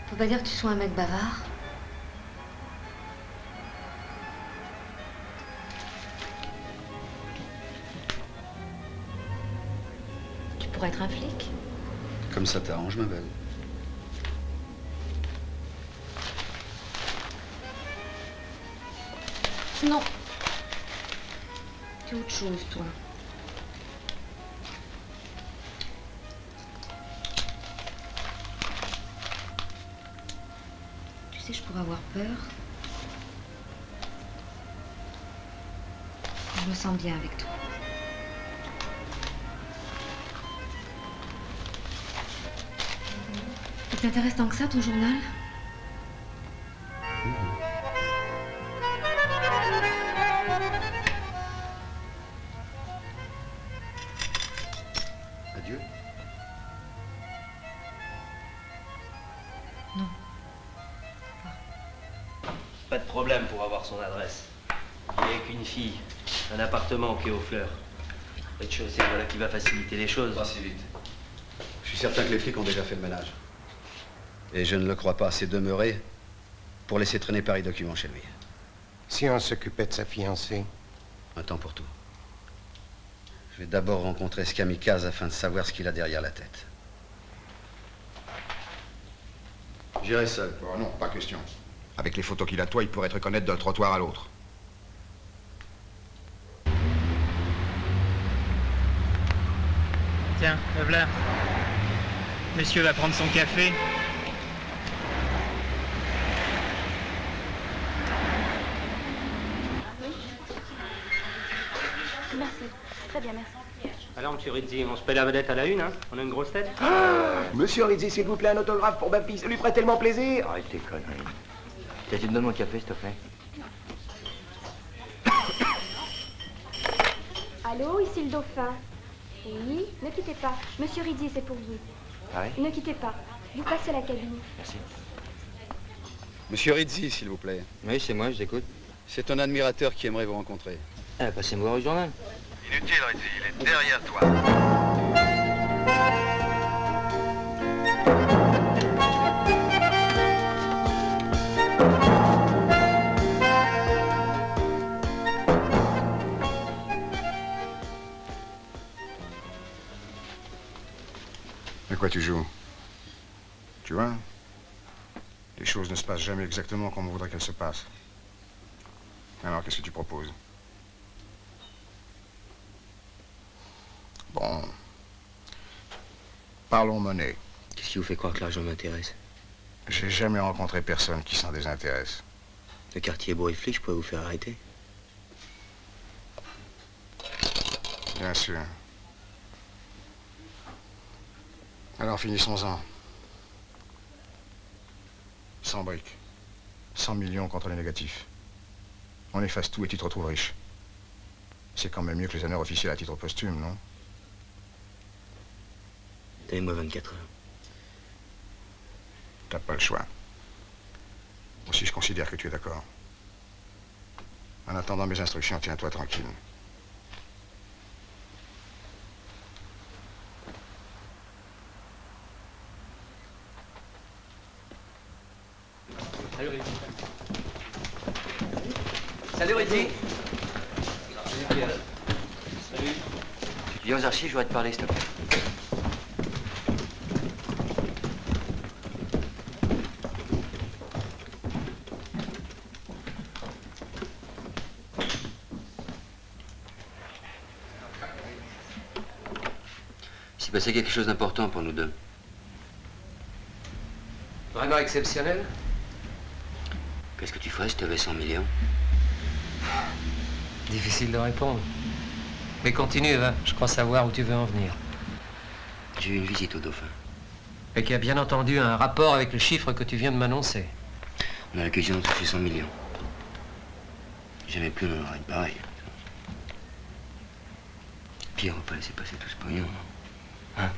Speaker 8: Faut pas dire que tu sois un mec bavard. Tu pourrais être un flic.
Speaker 2: Comme ça t'arrange, ma belle.
Speaker 8: Non. Tu es autre chose, toi. Tu sais, je pourrais avoir peur. Je me sens bien avec toi. Il t'intéresse tant que ça, ton journal?
Speaker 2: Adieu.
Speaker 8: Non.
Speaker 7: Pas de problème pour avoir son adresse. Il n'y a qu'une fille, un appartement qui est aux fleurs. Rez-de-chaussée, voilà qui va faciliter les choses.
Speaker 2: Pas si vite. Je suis certain que les flics ont déjà fait le ménage. Et je ne le crois pas assez demeuré pour laisser traîner pareil documents chez lui.
Speaker 3: Si on s'occupait de sa fiancée?
Speaker 2: Un temps pour tout. Je vais d'abord rencontrer ce kamikaze afin de savoir ce qu'il a derrière la tête. J'irai seul.
Speaker 13: Oh non, pas question. Avec les photos qu'il a de toi, il pourrait te reconnaître d'un trottoir à l'autre.
Speaker 11: Tiens, le voilà. Monsieur va prendre son café.
Speaker 8: Merci. Très bien, merci.
Speaker 7: Alors, monsieur Rizzi, on se paie la vedette à la une, hein? On a une grosse tête?
Speaker 3: Monsieur Rizzi, s'il vous plaît, un autographe pour ma fille, ça lui ferait tellement plaisir.
Speaker 17: Arrête tes conneries. Tiens, tu me donnes mon café, s'il te plaît.
Speaker 8: Allô, ici le dauphin. Oui, ne quittez pas. Monsieur Rizzi, c'est pour vous.
Speaker 17: Ah ouais?
Speaker 8: Ne quittez pas. Vous passez à la cabine.
Speaker 17: Merci.
Speaker 2: Monsieur Rizzi, s'il vous plaît.
Speaker 17: Oui, c'est moi, je t'écoute.
Speaker 2: C'est un admirateur qui aimerait vous rencontrer.
Speaker 17: Ah, passez-moi au journal.
Speaker 16: Inutile, Rizzi, il est derrière toi.
Speaker 13: De quoi tu joues? Tu vois? Les choses ne se passent jamais exactement comme on voudrait qu'elles se passent. Alors, qu'est-ce que tu proposes? Bon. Parlons monnaie.
Speaker 17: Qu'est-ce qui vous fait croire que l'argent m'intéresse?
Speaker 13: J'ai jamais rencontré personne qui s'en désintéresse.
Speaker 17: Le quartier beau et flic, je pourrais vous faire arrêter.
Speaker 13: Bien sûr. Alors finissons-en. 100 briques. 100 millions contre les négatifs. On efface tout et tu te retrouves riche. C'est quand même mieux que les honneurs officiels à titre posthume, non?
Speaker 17: Donnez-moi 24 heures.
Speaker 13: T'as pas le choix. Aussi, je considère que tu es d'accord. En attendant mes instructions, tiens-toi tranquille.
Speaker 7: Pierre. Salut. Viens aux archives, je voudrais te parler, s'il te plaît.
Speaker 17: Il s'est passé quelque chose d'important pour nous deux.
Speaker 9: Vraiment exceptionnel?
Speaker 17: Qu'est-ce que tu ferais si tu avais 100 millions?
Speaker 9: Difficile de répondre. Mais continue, Eva. Je crois savoir où tu veux en venir.
Speaker 17: J'ai eu une visite au Dauphin.
Speaker 9: Et qui a bien entendu un rapport avec le chiffre que tu viens de m'annoncer.
Speaker 17: On a l'accusation de toucher 100 millions. Jamais plus on en aura une pareille. Pierre, on va pas laisser passer tout ce pognon, non? Hein?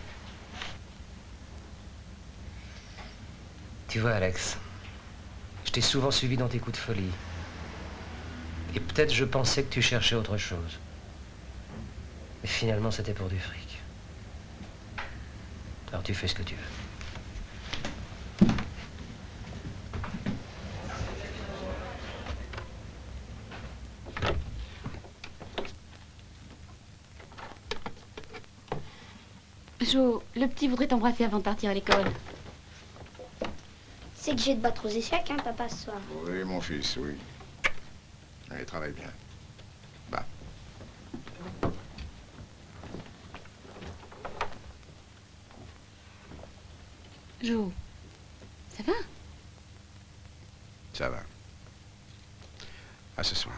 Speaker 9: Tu vois, Alex, je t'ai souvent suivi dans tes coups de folie. Et peut-être je pensais que tu cherchais autre chose. Mais finalement, c'était pour du fric. Alors tu fais ce que tu veux.
Speaker 18: Jo, le petit voudrait t'embrasser avant de partir à l'école.
Speaker 20: C'est que j'ai de battre aux échecs, hein, papa, ce soir.
Speaker 13: Oui, mon fils, oui. Allez, travaille bien. Va.
Speaker 18: Jo, ça va?
Speaker 13: Ça va. À ce soir.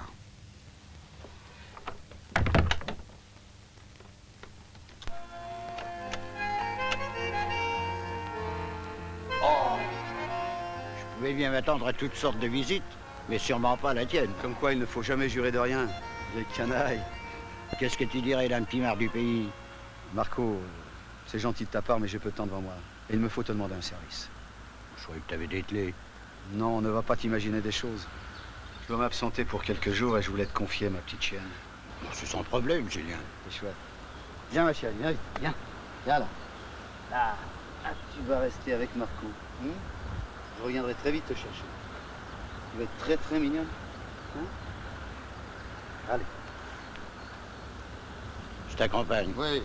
Speaker 6: Je pouvais bien m'attendre à toutes sortes de visites, mais sûrement pas la tienne.
Speaker 2: Comme quoi, il ne faut jamais jurer de rien. Vieille canaille.
Speaker 6: Qu'est-ce que tu dirais d'un petit marre du pays?
Speaker 2: Marco, c'est gentil de ta part, mais j'ai peu de temps devant moi. Et il me faut te demander un service.
Speaker 6: Je croyais que tu avais des clés.
Speaker 2: Non, on ne va pas t'imaginer des choses. Je dois m'absenter pour quelques jours et je voulais te confier ma petite chienne.
Speaker 6: Bon, c'est sans problème, Julien.
Speaker 2: C'est chouette. Viens, ma chienne, viens, viens. Viens là. Là. Ah, tu vas rester avec Marco. Hein? Je reviendrai très vite te chercher. Tu vas être très très mignonne. Hein? Allez.
Speaker 6: Je t'accompagne.
Speaker 2: Oui.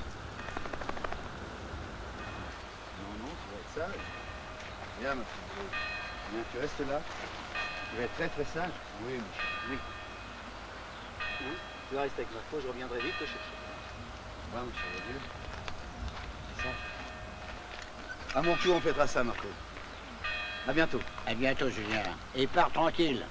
Speaker 2: Non, tu vas être sage. Viens, ma fille. Viens, tu restes là. Tu vas être très très sage. Oui, ma chérie. Oui. Hein? Tu vas rester avec Marco, je reviendrai vite te chercher. Va, mon chéri, adieu. C'est ça. À mon tour, on fêtera ça, Marco. À bientôt.
Speaker 6: À bientôt, Julien. Et pars tranquille.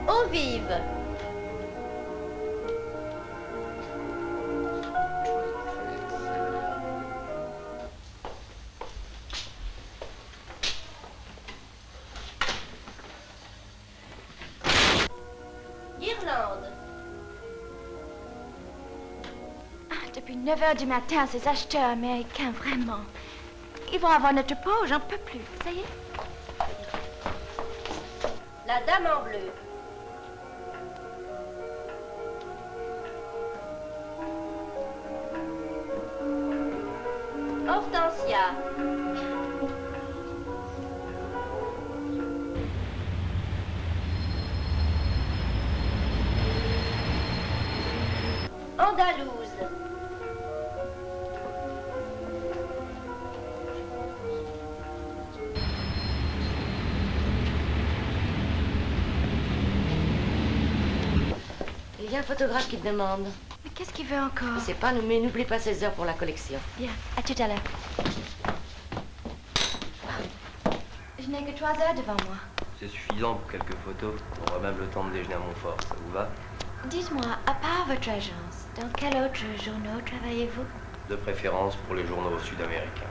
Speaker 8: Eau vive. Irlande. Depuis 9 h du matin, ces acheteurs américains, vraiment. Ils vont avoir notre peau, j'en peux plus. Ça y est?
Speaker 19: La dame en bleu.
Speaker 8: Hortensia.
Speaker 19: Andalouse.
Speaker 21: Il y a un photographe qui te demande.
Speaker 8: Mais qu'est-ce qu'il veut encore?
Speaker 21: Je sais pas, mais n'oublie pas 16 heures pour la collection.
Speaker 8: Bien, à tout à l'heure. Je n'ai que 3 heures devant moi.
Speaker 7: C'est suffisant pour quelques photos. On aura même le temps de déjeuner à Montfort. Ça vous va?
Speaker 8: Dites-moi, à part votre agence, dans quel autre journaux travaillez-vous?
Speaker 7: De préférence pour les journaux sud-américains.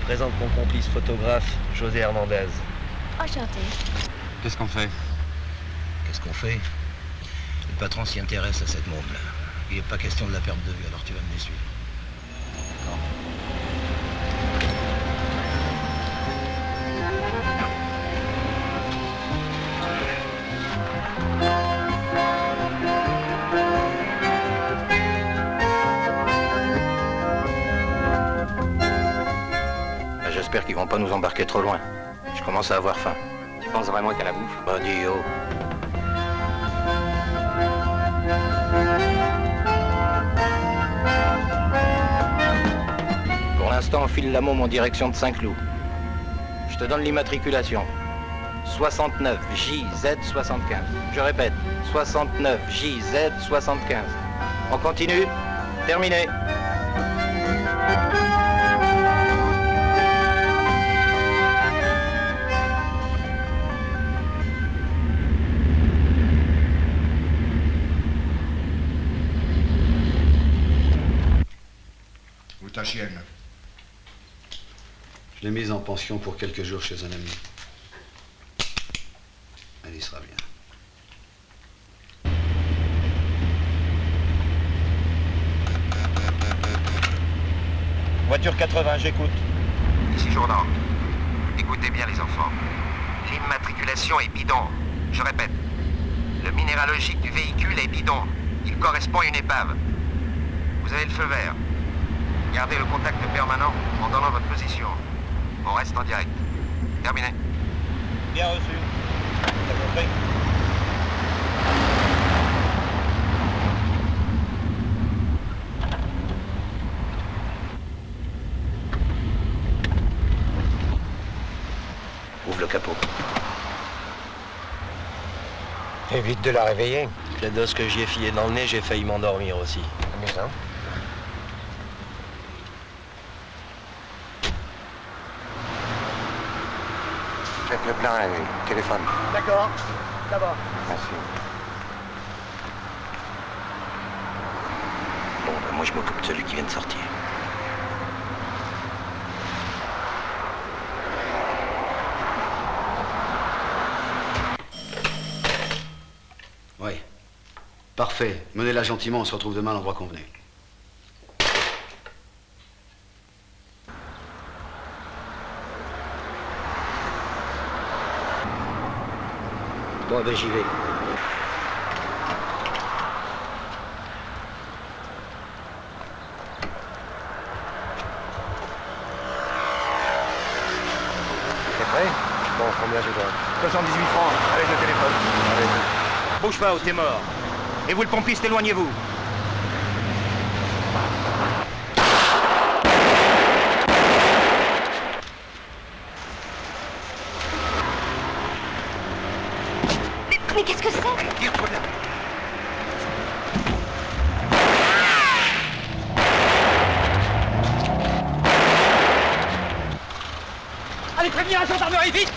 Speaker 7: présente mon complice photographe, José Hernandez.
Speaker 20: Enchanté.
Speaker 17: Qu'est-ce qu'on fait?
Speaker 15: Qu'est-ce qu'on fait? Le patron s'y intéresse à cette môme-là. Il n'est pas question de la perdre de vue, alors tu vas me les suivre. J'espère qu'ils vont pas nous embarquer trop loin. Je commence à avoir faim.
Speaker 17: Tu penses vraiment qu'à la bouffe?
Speaker 15: Bah dis oh. Pour l'instant, on file la môme en direction de Saint-Cloud. Je te donne l'immatriculation. 69 JZ75. Je répète, 69 JZ75. On continue. Terminé.
Speaker 13: Où ta chienne?
Speaker 2: Je l'ai mise en pension pour quelques jours chez un ami. Elle y sera bien.
Speaker 15: Voiture 80, j'écoute.
Speaker 16: Ici Jourdan. Écoutez bien les enfants. L'immatriculation est bidon. Je répète. Le minéralogique du véhicule est bidon. Il correspond à une épave. Vous avez le feu vert. Gardez le contact permanent en donnant votre position. On reste en direct. Terminé.
Speaker 15: Bien reçu. T'as compris? Ouvre le capot.
Speaker 7: Évite de la réveiller. La dose que j'y ai filée dans le nez, j'ai failli m'endormir aussi.
Speaker 17: Amusant. Faites le plein et téléphone.
Speaker 11: D'accord. D'abord.
Speaker 17: Merci.
Speaker 15: Bon, ben moi je m'occupe de celui qui vient de sortir.
Speaker 2: Oui. Parfait. Menez-la gentiment, on se retrouve demain à l'endroit convenu.
Speaker 15: Bon, ben j'y vais.
Speaker 17: T'es prêt? Bon, combien je dois?
Speaker 15: 78 francs, avec le téléphone.
Speaker 17: Allez.
Speaker 15: Bouge pas ou t'es mort. Et vous le pompiste, éloignez-vous.
Speaker 8: Mais qu'est-ce que c'est?
Speaker 11: Allez, prévenir la gendarmerie, vite!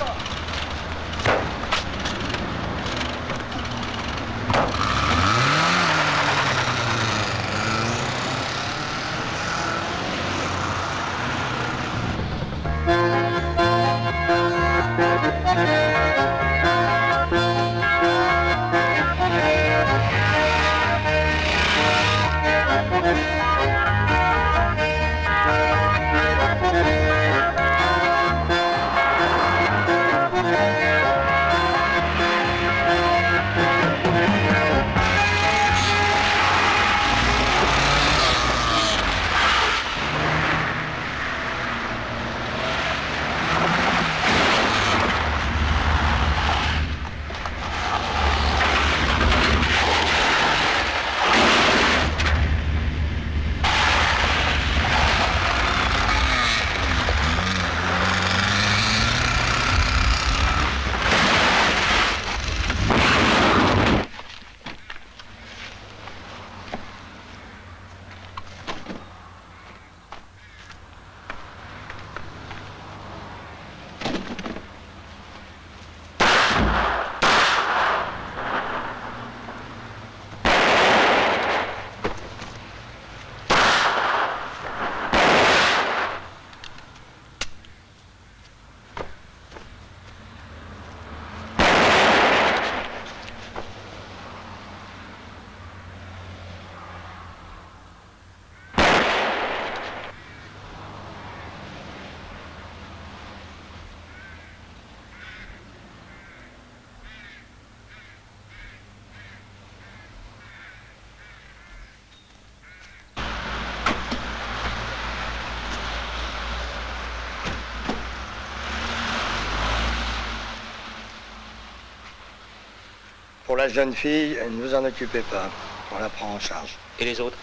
Speaker 14: Pour la jeune fille, ne vous en occupez pas. On la prend en charge.
Speaker 3: Et les autres?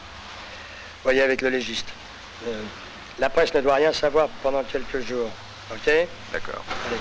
Speaker 14: Voyez avec le légiste. La presse ne doit rien savoir pendant quelques jours. OK?
Speaker 3: D'accord.
Speaker 14: Allez.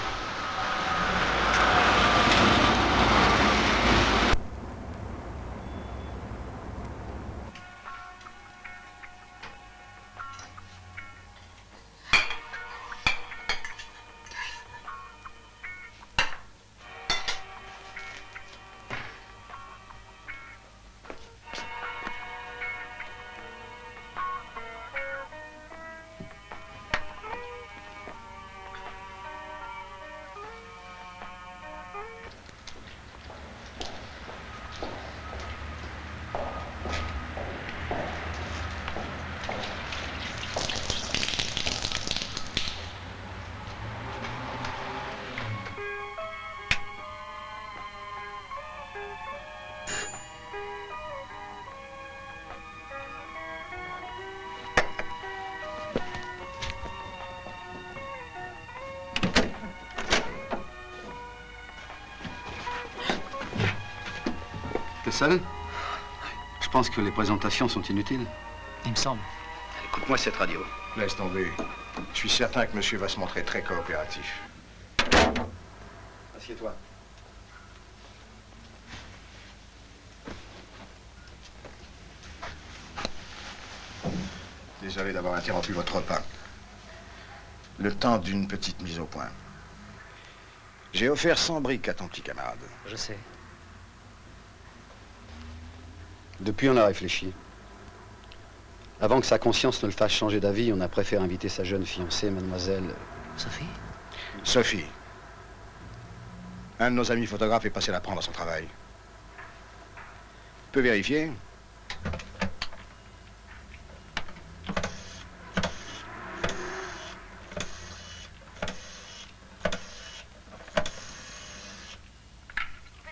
Speaker 2: T'es seul? Je pense que les présentations sont inutiles.
Speaker 11: Il me semble.
Speaker 2: Écoute-moi cette radio.
Speaker 13: Laisse tomber. Je suis certain que monsieur va se montrer très coopératif.
Speaker 2: Assieds-toi.
Speaker 13: Désolé d'avoir interrompu votre repas. Le temps d'une petite mise au point. J'ai offert 100 briques à ton petit camarade.
Speaker 11: Je sais.
Speaker 2: Depuis, on a réfléchi. Avant que sa conscience ne le fasse changer d'avis, on a préféré inviter sa jeune fiancée, mademoiselle...
Speaker 11: Sophie?
Speaker 13: Sophie. Un de nos amis photographes est passé la prendre à son travail. Tu peux vérifier?
Speaker 5: Vous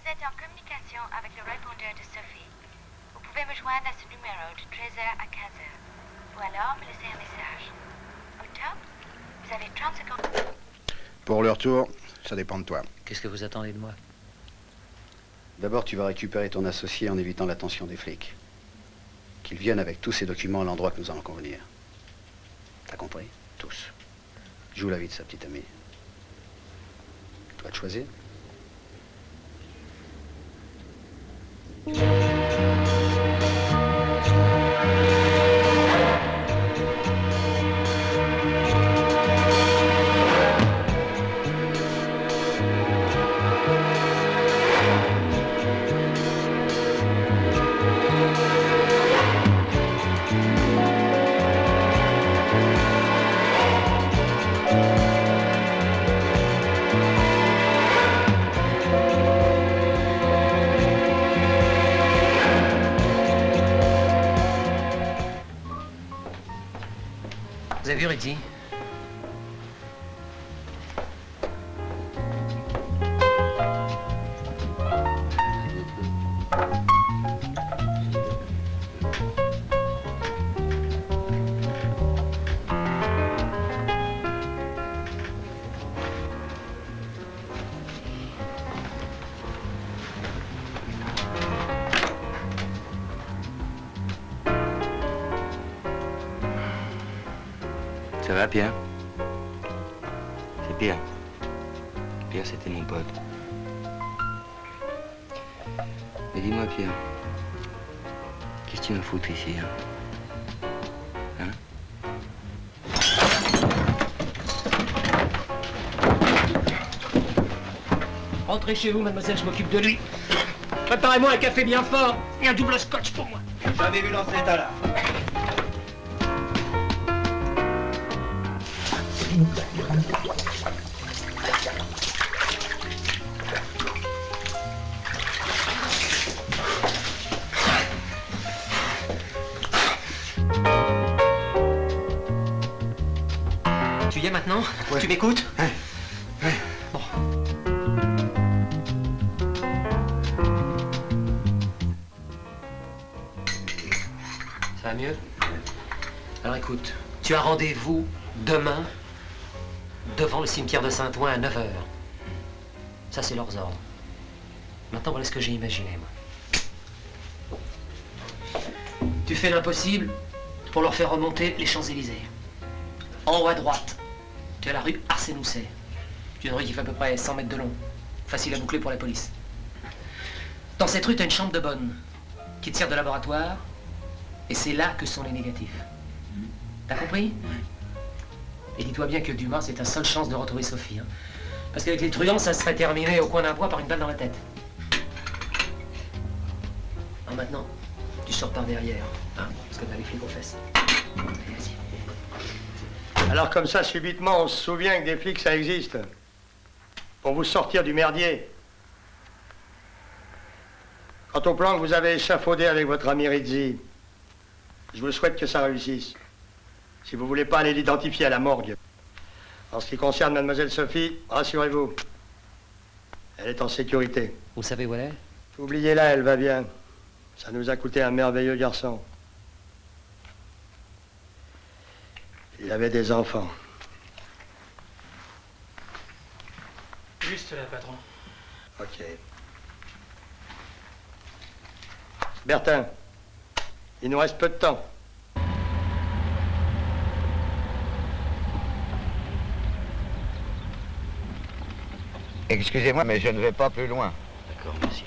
Speaker 5: êtes en communication avec le répondeur de Sophie. Vous pouvez me joindre à ce numéro de 13h à 15h. Ou alors me laisser un message. Au top, vous avez 30 secondes.
Speaker 13: Pour le retour, ça dépend de toi.
Speaker 11: Qu'est-ce que vous attendez de moi?
Speaker 2: D'abord, tu vas récupérer ton associé en évitant l'attention des flics. Qu'ils viennent avec tous ces documents à l'endroit que nous allons convenir. T'as compris? Tous. Joue la vie de sa petite amie. Toi de choisir?
Speaker 11: Vous avez vu Rizzi?
Speaker 17: Ça va, Pierre? C'est Pierre. Pierre, c'était mon pote. Mais dis-moi, Pierre, qu'est-ce que tu vas foutre ici, hein?
Speaker 11: Rentrez chez vous, mademoiselle, je m'occupe de lui. Préparez-moi un café bien fort et un double scotch pour moi.
Speaker 14: Jamais vu dans cet état-là.
Speaker 11: Tu y es maintenant? Ouais. Tu m'écoutes?
Speaker 14: Ouais. Ouais.
Speaker 11: Bon. Ça va mieux? Alors écoute, tu as rendez-vous demain devant le cimetière de Saint-Ouen à 9h. Ça, c'est leurs ordres. Maintenant, voilà ce que j'ai imaginé, moi. Tu fais l'impossible pour leur faire remonter les Champs-Élysées. En haut à droite, tu as la rue Arsène-Housset. Une rue qui fait à peu près 100 mètres de long. Facile à boucler pour la police. Dans cette rue, tu as une chambre de bonne qui te sert de laboratoire. Et c'est là que sont les négatifs. T'as compris? Et dis-toi bien que Dumas, c'est ta seule chance de retrouver Sophie. Hein. Parce qu'avec les truands, ça serait terminé au coin d'un bois par une balle dans la tête. Alors maintenant, tu sors par derrière, hein, parce que t'as les flics aux fesses. Allez, vas-y.
Speaker 4: Alors comme ça, subitement, on se souvient que des flics, ça existe. Pour vous sortir du merdier. Quant au plan que vous avez échafaudé avec votre ami Rizzi, je vous souhaite que ça réussisse. Si vous voulez pas aller l'identifier à la morgue. En ce qui concerne mademoiselle Sophie, rassurez-vous. Elle est en sécurité.
Speaker 21: Vous savez où elle est?
Speaker 4: Oubliez-la, elle va bien. Ça nous a coûté un merveilleux garçon. Il avait des enfants.
Speaker 11: Juste là, patron.
Speaker 4: Ok. Bertin, il nous reste peu de temps.
Speaker 10: Excusez-moi, mais je ne vais pas plus loin.
Speaker 17: D'accord, merci.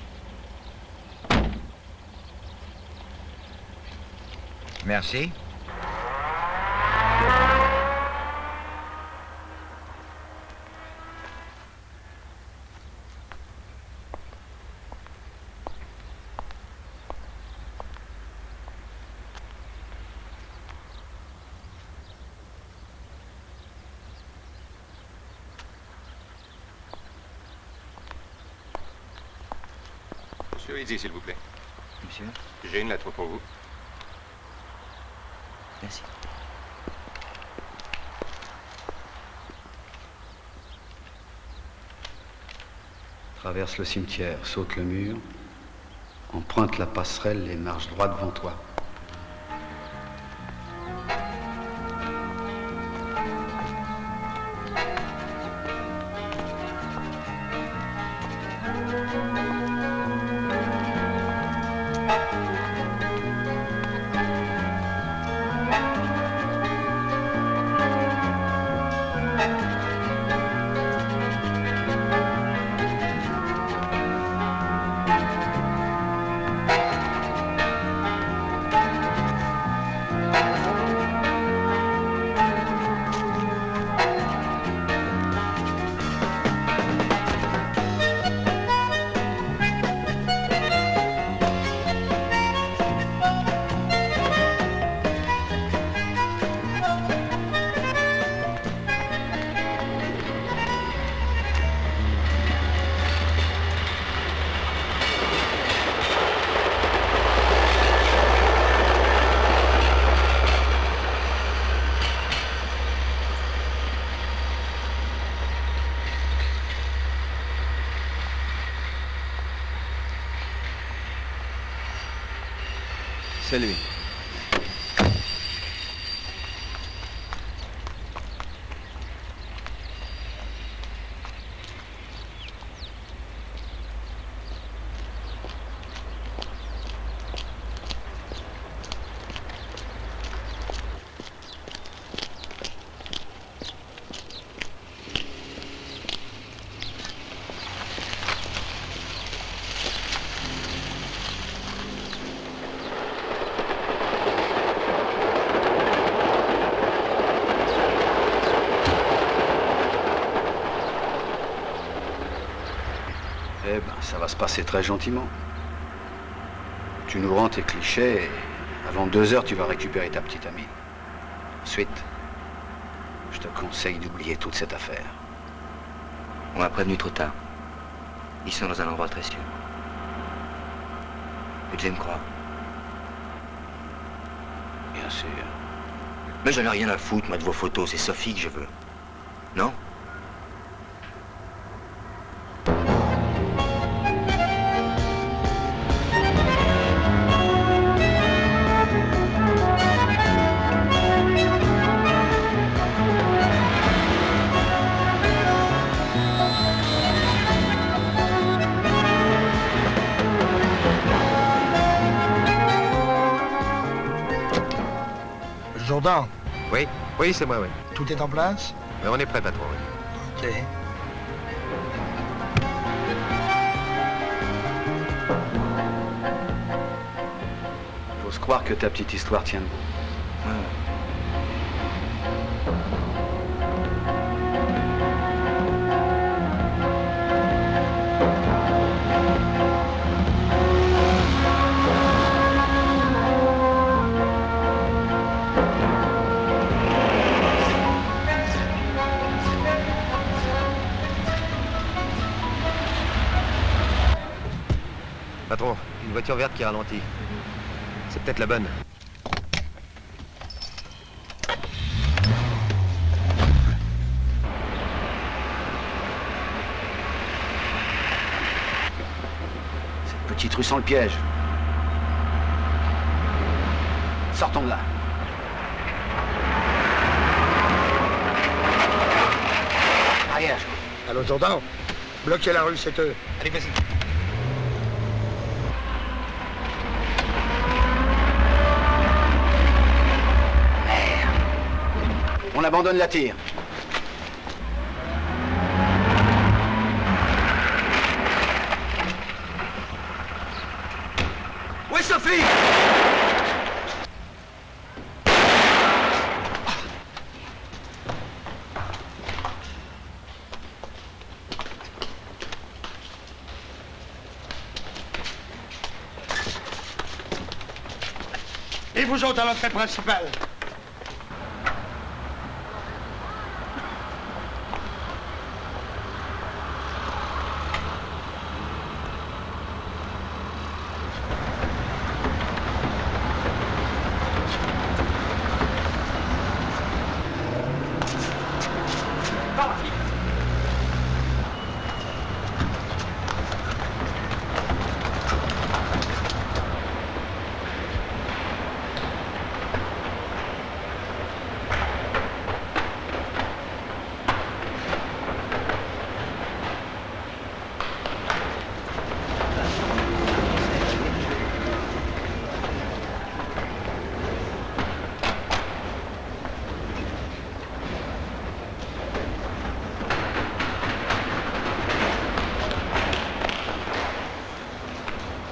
Speaker 10: Merci.
Speaker 16: Monsieur Rizzi, s'il vous plaît.
Speaker 17: Monsieur?
Speaker 16: J'ai une lettre pour vous.
Speaker 17: Merci.
Speaker 2: Traverse le cimetière, saute le mur, emprunte la passerelle et marche droit devant toi.
Speaker 3: C'est lui.
Speaker 2: Eh ben, ça va se passer très gentiment. Tu nous rends tes clichés et avant 2 heures, tu vas récupérer ta petite amie. Ensuite, je te conseille d'oublier toute cette affaire.
Speaker 17: On m'a prévenu trop tard. Ils sont dans un endroit très sûr. Tu devais me croire.
Speaker 2: Bien sûr.
Speaker 17: Mais j'en ai rien à foutre, moi, de vos photos. C'est Sophie que je veux. Non?
Speaker 10: Jourdan.
Speaker 16: Oui, oui, c'est moi, oui.
Speaker 10: Tout est en place?
Speaker 16: On est prêt, patron, oui.
Speaker 10: Ok.
Speaker 2: J'ose croire que ta petite histoire tient debout.
Speaker 16: Patron, une voiture verte qui ralentit. C'est peut-être la bonne.
Speaker 2: Cette petite rue sans le piège. Sortons de là. Arrière.
Speaker 4: Allô, Jourdan? Bloquez la rue, c'est eux.
Speaker 10: Allez, vas-y.
Speaker 2: On abandonne la tire. Où est Sophie?
Speaker 4: Et vous autres à l'entrée principale?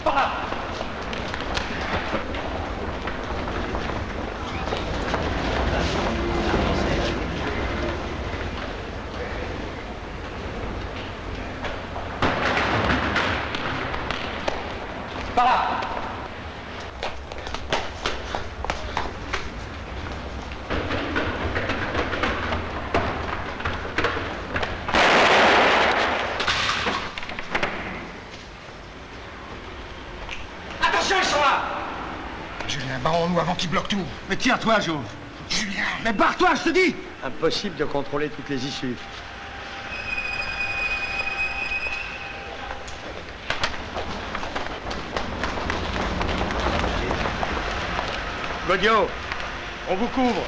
Speaker 2: Par là.
Speaker 4: Attention, ils sont là! Julien, barrons-nous avant qu'ils bloquent tout. Mais tiens-toi, Jo. Julien, mais barre-toi, je te dis!
Speaker 14: Impossible de contrôler toutes les issues.
Speaker 4: Godio, on vous couvre.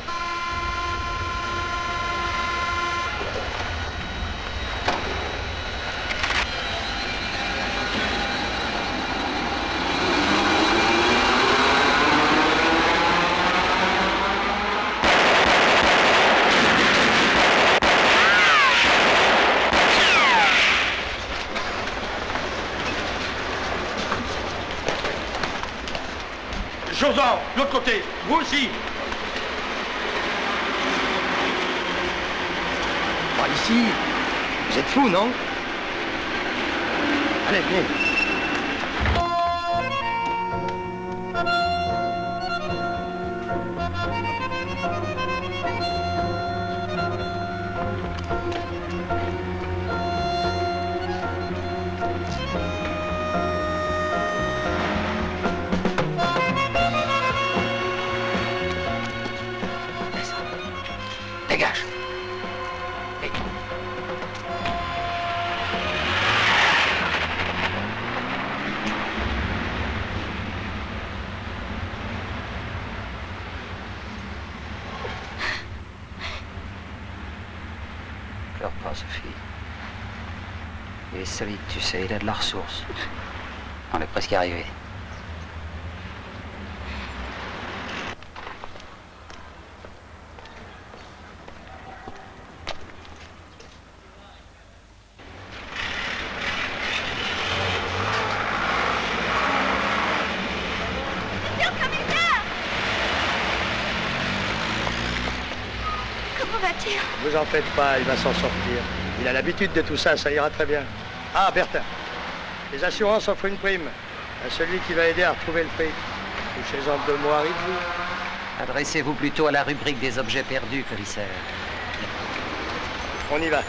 Speaker 4: Jourdan, de l'autre côté, vous aussi.
Speaker 14: Pas ici. Vous êtes fous, non? Allez, venez.
Speaker 2: Dégage.
Speaker 17: Pleure pas, Sophie. Il est solide, tu sais, il a de la ressource. On est presque arrivé.
Speaker 4: Vous en faites pas, il va s'en sortir. Il a l'habitude de tout ça, ça ira très bien. Ah, Bertin, les assurances offrent une prime à celui qui va aider à retrouver le fric. Touchez-en 2 mots à Ridley.
Speaker 9: Adressez-vous plutôt à la rubrique des objets perdus, commissaire.
Speaker 4: On y va.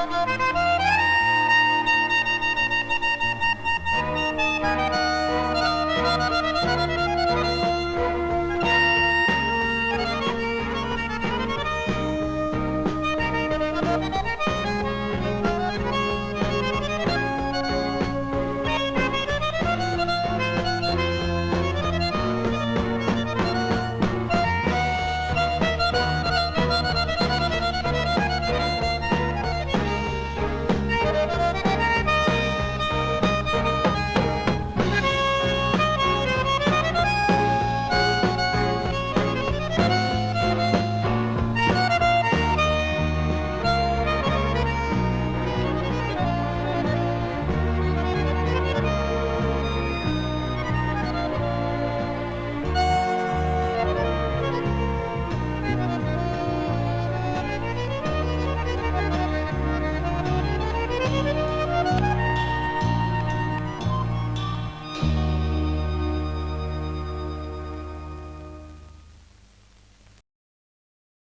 Speaker 8: Thank you.